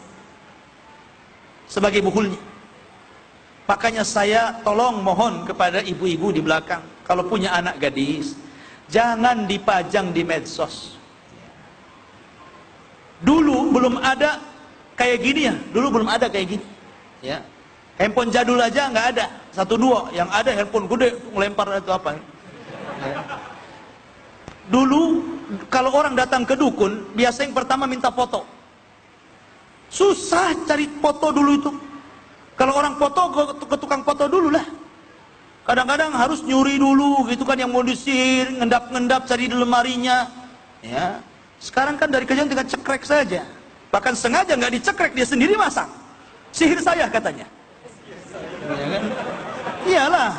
Sebagai bukulnya. Makanya saya tolong mohon kepada ibu-ibu di belakang, kalau punya anak gadis, jangan dipajang di medsos. Dulu belum ada kayak gini ya, dulu belum ada kayak gini. Ya, handphone jadul aja nggak ada, 1-2, yang ada handphone gede ngelempar itu apa? Ya. Dulu kalau orang datang ke dukun, biasanya yang pertama minta foto. Susah cari foto dulu itu. Kalau orang foto ke tukang foto dulu lah. Kadang-kadang harus nyuri dulu gitu kan, yang mau disihir, ngendap-ngendap cari di lemarinya. Ya. Sekarang kan dari kejauhan tinggal cekrek saja. Bahkan sengaja nggak dicekrek, dia sendiri masang. Sihir saya katanya. Ya kan? Iyalah.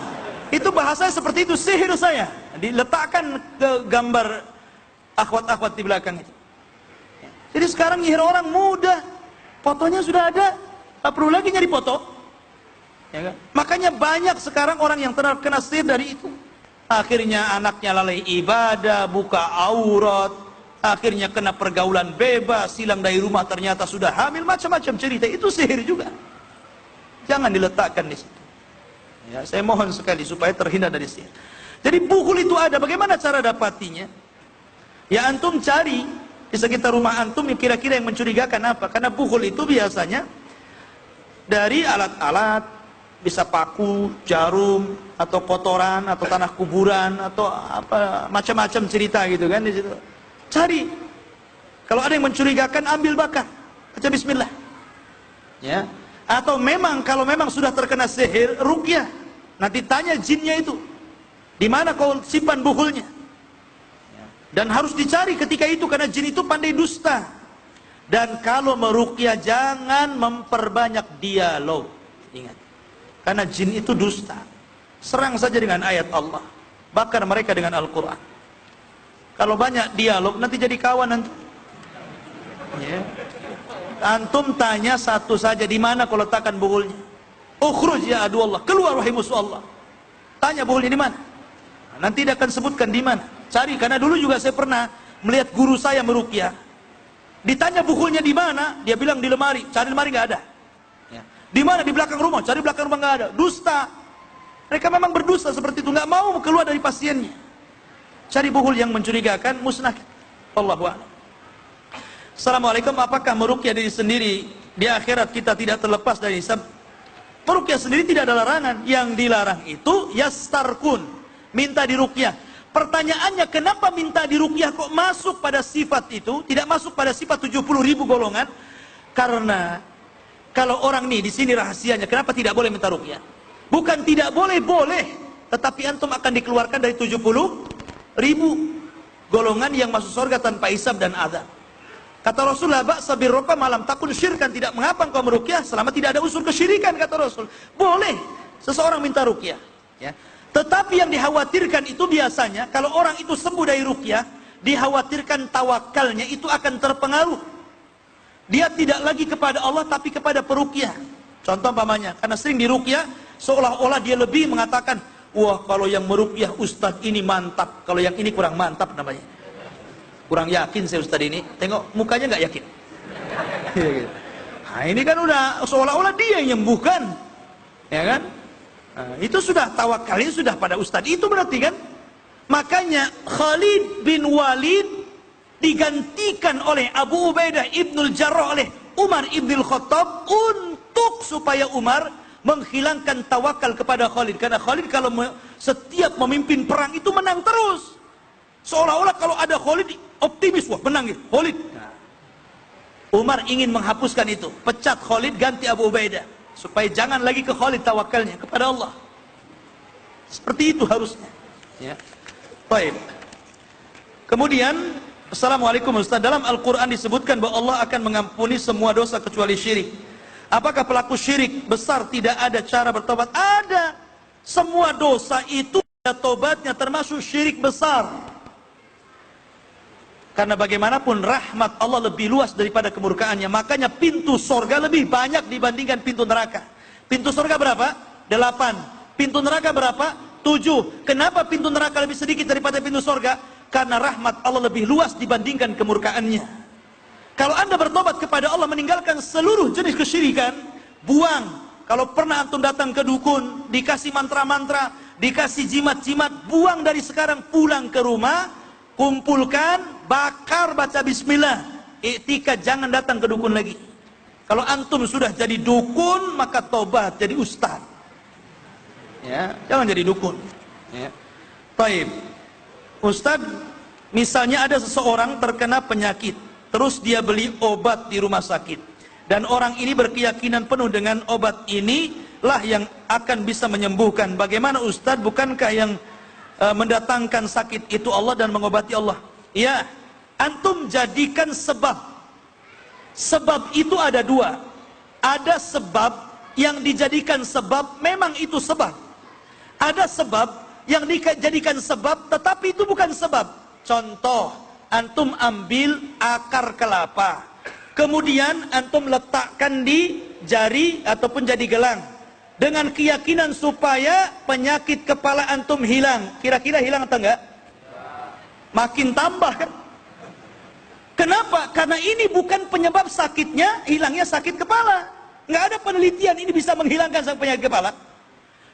Itu bahasanya seperti itu, sihir saya. Diletakkan ke gambar akhwat-akhwat di belakang itu. Jadi sekarang nyihir orang mudah. Fotonya sudah ada. Tak perlu lagi nyari foto. Ya kan? Makanya banyak sekarang orang yang terkena sihir dari itu. Akhirnya anaknya lalai ibadah, buka aurat. Akhirnya kena pergaulan bebas, hilang dari rumah ternyata sudah hamil, macam-macam cerita. Itu sihir juga. Jangan diletakkan di situ. Ya, saya mohon sekali supaya terhindar dari sihir. Jadi bukhul itu ada, bagaimana cara dapatinya? Ya antum cari di sekitar rumah antum yang kira-kira yang mencurigakan apa? Karena bukhul itu biasanya dari alat-alat, bisa paku, jarum, atau kotoran, atau tanah kuburan, atau apa macam-macam cerita gitu kan di situ. Cari. Kalau ada yang mencurigakan, ambil bakar. Baca bismillah. Ya. Atau memang kalau memang sudah terkena sihir, ruqyah. Nanti tanya jinnya itu, di mana kau simpan bukhulnya? Dan harus dicari ketika itu karena jin itu pandai dusta. Dan kalau meruqyah jangan memperbanyak dialog. Ingat. Karena jin itu dusta. Serang saja dengan ayat Allah. Bakar mereka dengan Al-Quran. Kalau banyak dialog nanti jadi kawan antum. Ya. Antum tanya satu saja, di mana kau letakkan buhulnya? Ukhruj ya adu Allah, keluar wahai musuh Allah. Tanya buhulnya di mana? Nanti dia akan sebutkan di mana. Cari, karena dulu juga saya pernah melihat guru saya meruqyah. Ditanya buhulnya di mana, dia bilang di lemari. Cari lemari nggak ada. Ya. Di mana? Di belakang rumah. Cari belakang rumah nggak ada. Dusta. Mereka memang berdusta seperti itu, nggak mau keluar dari pasiennya. Cari buhul yang mencurigakan, musnahkan. Wallahu a'lam. Assalamualaikum, apakah meruqyah diri sendiri di akhirat kita tidak terlepas dari hisab? Meruqyah sendiri tidak ada larangan. Yang dilarang itu yastarkun, minta diruqyah. Pertanyaannya, kenapa minta diruqyah kok masuk pada sifat itu, tidak masuk pada sifat 70.000 golongan? Karena kalau orang nih di sini rahasianya, kenapa tidak boleh minta ruqyah? Bukan tidak boleh, boleh, tetapi antum akan dikeluarkan dari 70.000 golongan yang masuk surga tanpa hisab dan azab. Kata Rasulullah, ba'sa birruqyah malam takun syirkan, tidak mengapa engkau meruqyah selama tidak ada unsur kesyirikan, kata Rasul. Boleh seseorang minta ruqyah, ya. Tetapi yang dikhawatirkan itu biasanya kalau orang itu sembuh dari ruqyah, dikhawatirkan tawakalnya itu akan terpengaruh. Dia tidak lagi kepada Allah tapi kepada peruqyah. Contoh umpamanya, karena sering diruqyah, seolah-olah dia lebih mengatakan, wah kalau yang meruqyah ustadz ini mantap, kalau yang ini kurang mantap namanya. Kurang yakin saya ustadz ini, tengok mukanya nggak yakin. Nah ini kan udah seolah-olah dia yang nyembuhkan, ya kan? Nah, itu sudah tawakalnya sudah pada ustadz itu berarti kan? Makanya Khalid bin Walid digantikan oleh Abu Ubaidah ibnul Jarrah oleh Umar ibnul Khattab untuk supaya Umar menghilangkan tawakal kepada Khalid. Karena Khalid kalau setiap memimpin perang itu menang terus. Seolah-olah kalau ada Khalid optimis, wah menang gitu, Khalid. Nah, Umar ingin menghapuskan itu, pecat Khalid, ganti Abu Ubaidah, supaya jangan lagi ke Khalid tawakalnya kepada Allah. Seperti itu harusnya. Ya. Baik. Kemudian, Assalamualaikum Ustaz, dalam Al-Quran disebutkan bahwa Allah akan mengampuni semua dosa kecuali syirik. Apakah pelaku syirik besar tidak ada cara bertobat? Ada. Semua dosa itu ada tobatnya, termasuk syirik besar. Karena bagaimanapun rahmat Allah lebih luas daripada kemurkaannya. Makanya pintu sorga lebih banyak dibandingkan pintu neraka. Pintu sorga berapa? 8. Pintu neraka berapa? 7. Kenapa pintu neraka lebih sedikit daripada pintu sorga? Karena rahmat Allah lebih luas dibandingkan kemurkaannya. Kalau anda bertobat kepada Allah, meninggalkan seluruh jenis kesyirikan, buang. Kalau pernah antum datang ke dukun, dikasih mantra-mantra, dikasih jimat-jimat, buang dari sekarang, pulang ke rumah, kumpulkan, bakar, baca bismillah, iktikad, jangan datang ke dukun lagi. Kalau antum sudah jadi dukun, maka tobat jadi ustaz. Ya, jangan jadi dukun. Ya. Baik. Ustaz, misalnya ada seseorang terkena penyakit, terus dia beli obat di rumah sakit, dan orang ini berkeyakinan penuh dengan obat inilah yang akan bisa menyembuhkan. Bagaimana Ustaz, bukankah yang mendatangkan sakit itu Allah dan mengobati Allah? Ya, antum jadikan sebab. Sebab itu ada dua. Ada sebab yang dijadikan sebab, memang itu sebab. Ada sebab yang dijadikan sebab, tetapi itu bukan sebab. Contoh, antum ambil akar kelapa, kemudian antum letakkan di jari ataupun jadi gelang, dengan keyakinan supaya penyakit kepala antum hilang. Kira-kira hilang atau enggak? Makin tambah kan? Kenapa? Karena ini bukan penyebab sakitnya, hilangnya sakit kepala. Nggak ada penelitian ini bisa menghilangkan penyakit kepala.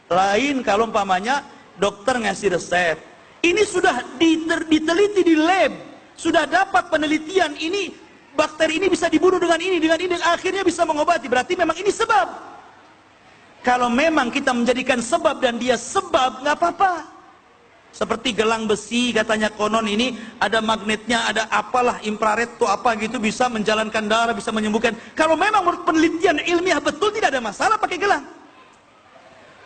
Lain kalau umpamanya dokter ngasih resep. Ini sudah diteliti di lab, sudah dapat penelitian, ini bakteri ini bisa dibunuh dengan ini, dan akhirnya bisa mengobati. Berarti memang ini sebab. Kalau memang kita menjadikan sebab dan dia sebab, nggak apa-apa. Seperti gelang besi, katanya konon ini ada magnetnya, ada apalah, infrared tuh apa gitu, bisa menjalankan darah, bisa menyembuhkan. Kalau memang menurut penelitian ilmiah betul, tidak ada masalah pakai gelang.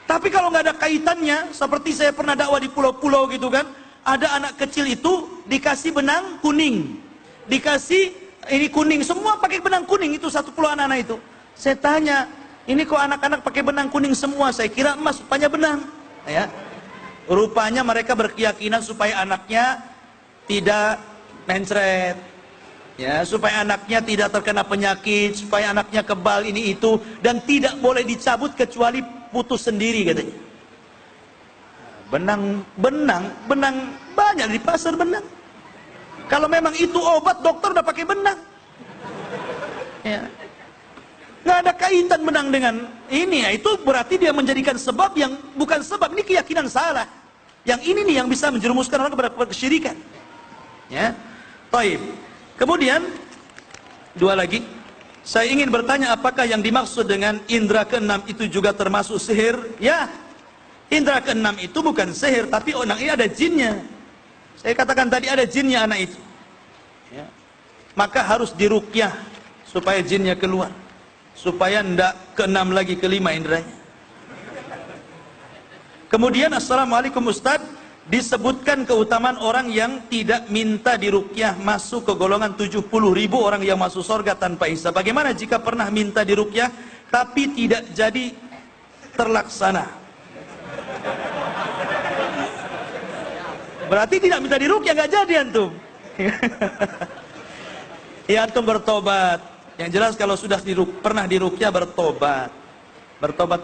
Tapi kalau nggak ada kaitannya, seperti saya pernah dakwah di pulau-pulau gitu kan, ada anak kecil itu dikasih benang kuning, dikasih ini kuning, semua pakai benang kuning itu 10 anak-anak itu. Saya tanya, ini kok anak-anak pakai benang kuning semua? Saya kira emas, rupanya benang. Ya. Rupanya mereka berkeyakinan supaya anaknya tidak mencret, ya, supaya anaknya tidak terkena penyakit, supaya anaknya kebal ini itu, dan tidak boleh dicabut kecuali putus sendiri katanya. Benang banyak di pasar benang. Kalau memang itu obat, dokter udah pakai benang. Ya. Nggak ada kaitan benang dengan ini, ya. Itu berarti dia menjadikan sebab yang bukan sebab. Ini keyakinan salah. Yang ini nih yang bisa menjerumuskan orang kepada kesyirikan. Ya, taib. Kemudian dua lagi. Saya ingin bertanya, apakah yang dimaksud dengan indera keenam itu juga termasuk sihir? Ya. Indra keenam itu bukan sihir, tapi orang ini ada jinnya. Saya katakan tadi ada jinnya anak itu. Ya. Maka harus diruqyah supaya jinnya keluar, supaya ndak keenam lagi, kelima indranya. Kemudian assalamualaikum Ustaz, disebutkan keutamaan orang yang tidak minta diruqyah masuk ke golongan 70.000 orang yang masuk surga tanpa hisab. Bagaimana jika pernah minta diruqyah tapi tidak jadi terlaksana? Berarti tidak minta diruqyah, nggak jadi antum. Ya, antum bertobat. Yang jelas kalau sudah pernah diruqyah, bertobat.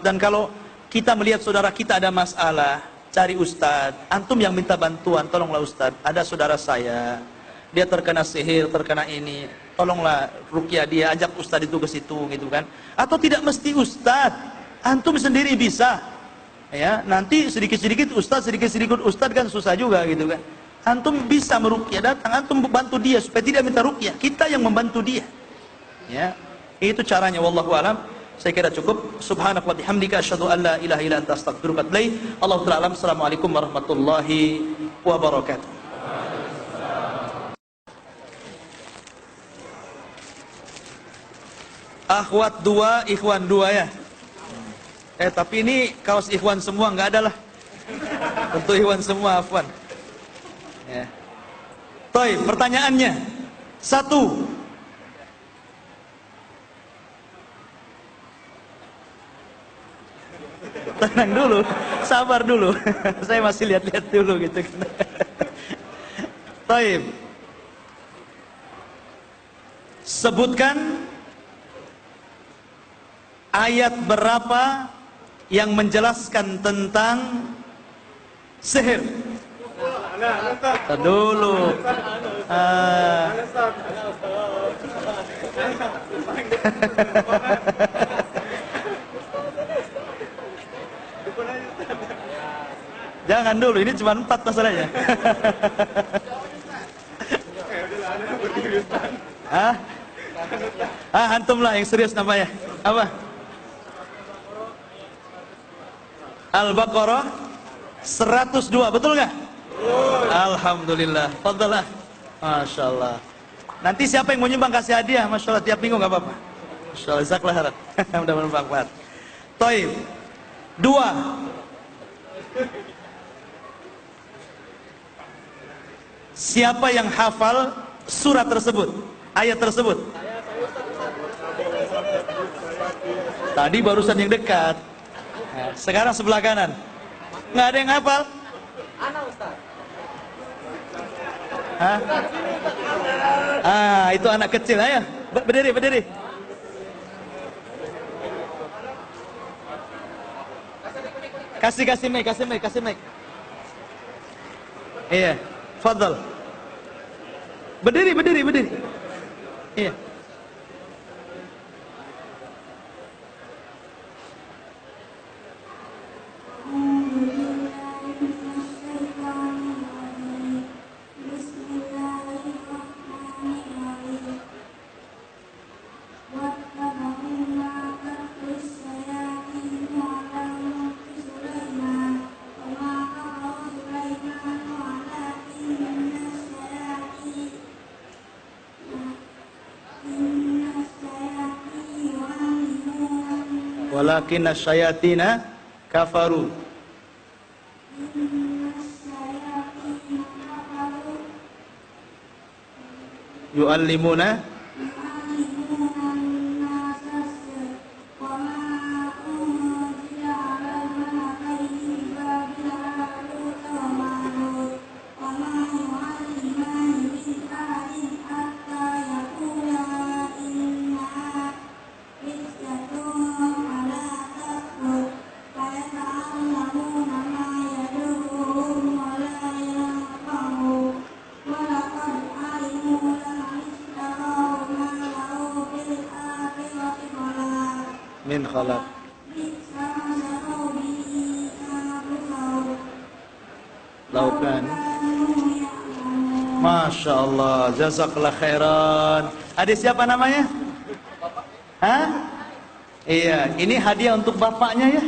Dan kalau kita melihat saudara kita ada masalah, cari ustad. Antum yang minta bantuan, tolonglah ustad, ada saudara saya, dia terkena sihir, terkena ini, tolonglah ruqyah dia, ajak ustad itu ke situ, gitu kan. Atau tidak mesti ustad, antum sendiri bisa. Ya, nanti sedikit-sedikit ustaz kan susah juga, gitu kan. Antum bisa meruqyah, datang antum bantu dia supaya tidak minta ruqyah, kita yang membantu dia. Ya, itu caranya, wallahu alam. Saya kira cukup. Subhanaka wa bihamdika asyhadu an la ilaha illa anta astaghfiruka wa atubu ilaik. Allahu ta'ala alam. Assalamualaikum warahmatullahi wabarakatuh. Akhwat 2, ikhwan 2 ya. Tapi ini kaos ikhwan semua, nggak ada lah. Untuk ikhwan semua, afwan. Ya. Toy, pertanyaannya. 1. Tenang dulu, sabar dulu. Saya masih lihat-lihat dulu gitu. Toy. Sebutkan ayat berapa yang menjelaskan tentang sihir. Dulu. Jangan dulu, ini cuma 4 masalahnya. Antum lah yang serius namanya. Apa? Al-Baqarah 102, betul nggak? Alhamdulillah. Fadhalah. Masya Allah. Nanti siapa yang mau nyumbang kasih hadiah, Masya Allah, tiap minggu nggak apa-apa. Masya Allah, jazakallah khairan. Mudah-mudahan bermanfaat. Taib. 2. Siapa yang hafal surat tersebut, ayat tersebut? Tadi barusan yang dekat. Sekarang sebelah kanan. Nggak ada yang hafal? Ana Ustaz. Itu anak kecil. Ayo, berdiri. Kasih mic. Iya, fadhal. Berdiri. Iya. Walakinna syayatina kafaru yu'allimuna min khalaq. Laukan. Masya Allah, jazakallah khairan. Adik siapa namanya? Hah? Iya, ini hadiah untuk bapaknya ya.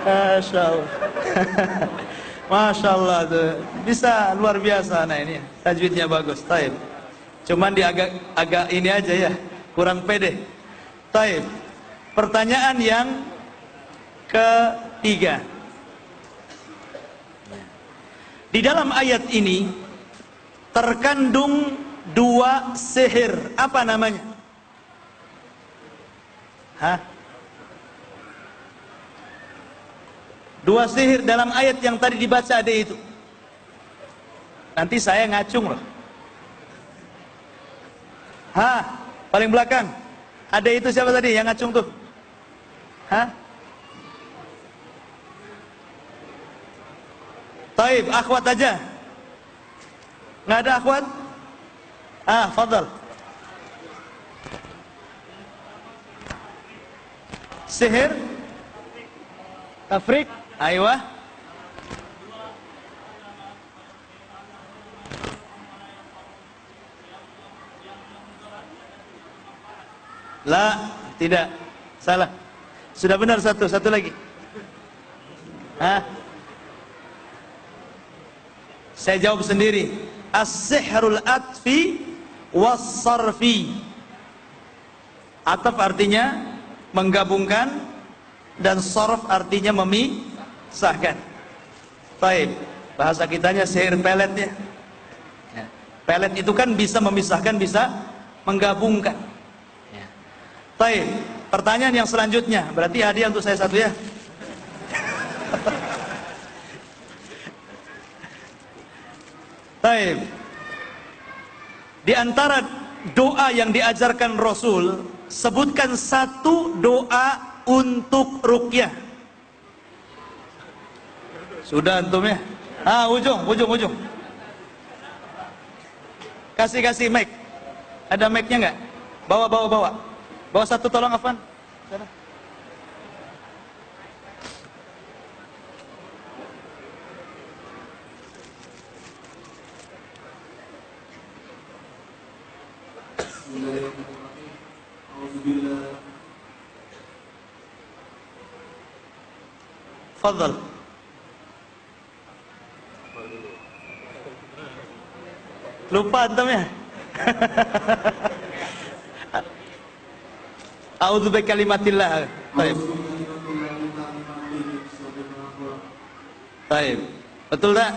Masya Allah. Masya Allah tuh. Bisa luar biasa anak ini. Tajwidnya bagus. Taib. Cuman di agak ini aja ya, kurang pede. Taib. Pertanyaan yang ketiga. Di dalam ayat ini terkandung dua sihir. Apa namanya? Hah? Dua sihir dalam ayat yang tadi dibaca ada itu. Nanti saya ngacung loh. Hah? Paling belakang. Ada itu siapa tadi yang ngacung tuh? Hah? Taib, akhwat aja. Nggak ada akhwat? Fadal. Sihir? Tafrik? Aywa. La, tidak. Salah. Sudah benar satu lagi. Saya jawab sendiri. As-sihrul atfi was-sarfi. Ataf artinya menggabungkan dan sarf artinya memisahkan. Baik, bahasa kitanya sihir pelet ya. Pelet itu kan bisa memisahkan, bisa menggabungkan. Baik, pertanyaan yang selanjutnya, berarti hadiah untuk saya satu ya. Baik. Di antara doa yang diajarkan Rasul, sebutkan satu doa untuk ruqyah. Sudah antum ya? Ujung. Kasih mic. Ada mic-nya enggak? Bawa. Bawa satu tolong Afan. Sana. Fadhal. Lupa antum ya? A'udzu bikalimatillah. Baik. Baik. Betul tak?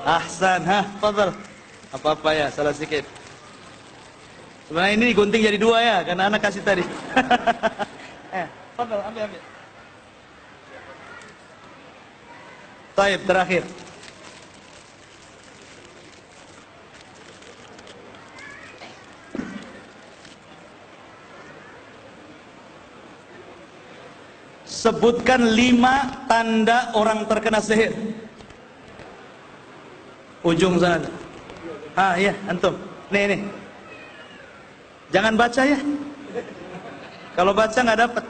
Ahsan, fadhal. Apa-apa ya, salah sedikit. Sebenarnya ini digunting jadi dua ya, karena anak kasih tadi. Fadhal, ambil. Baik, terakhir. Sebutkan 5 tanda orang terkena sihir. Ujung sana. Iya, antum. Nih. Jangan baca ya. Kalau baca nggak dapat.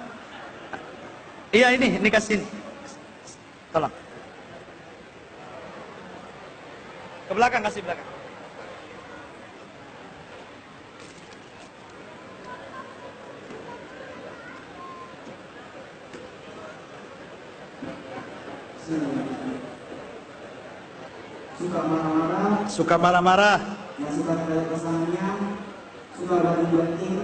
Iya ini kasih ini. Tolong. Ke belakang, kasih belakang. Suka marah-marah. Suka ada pasangannya, suka batin-batin,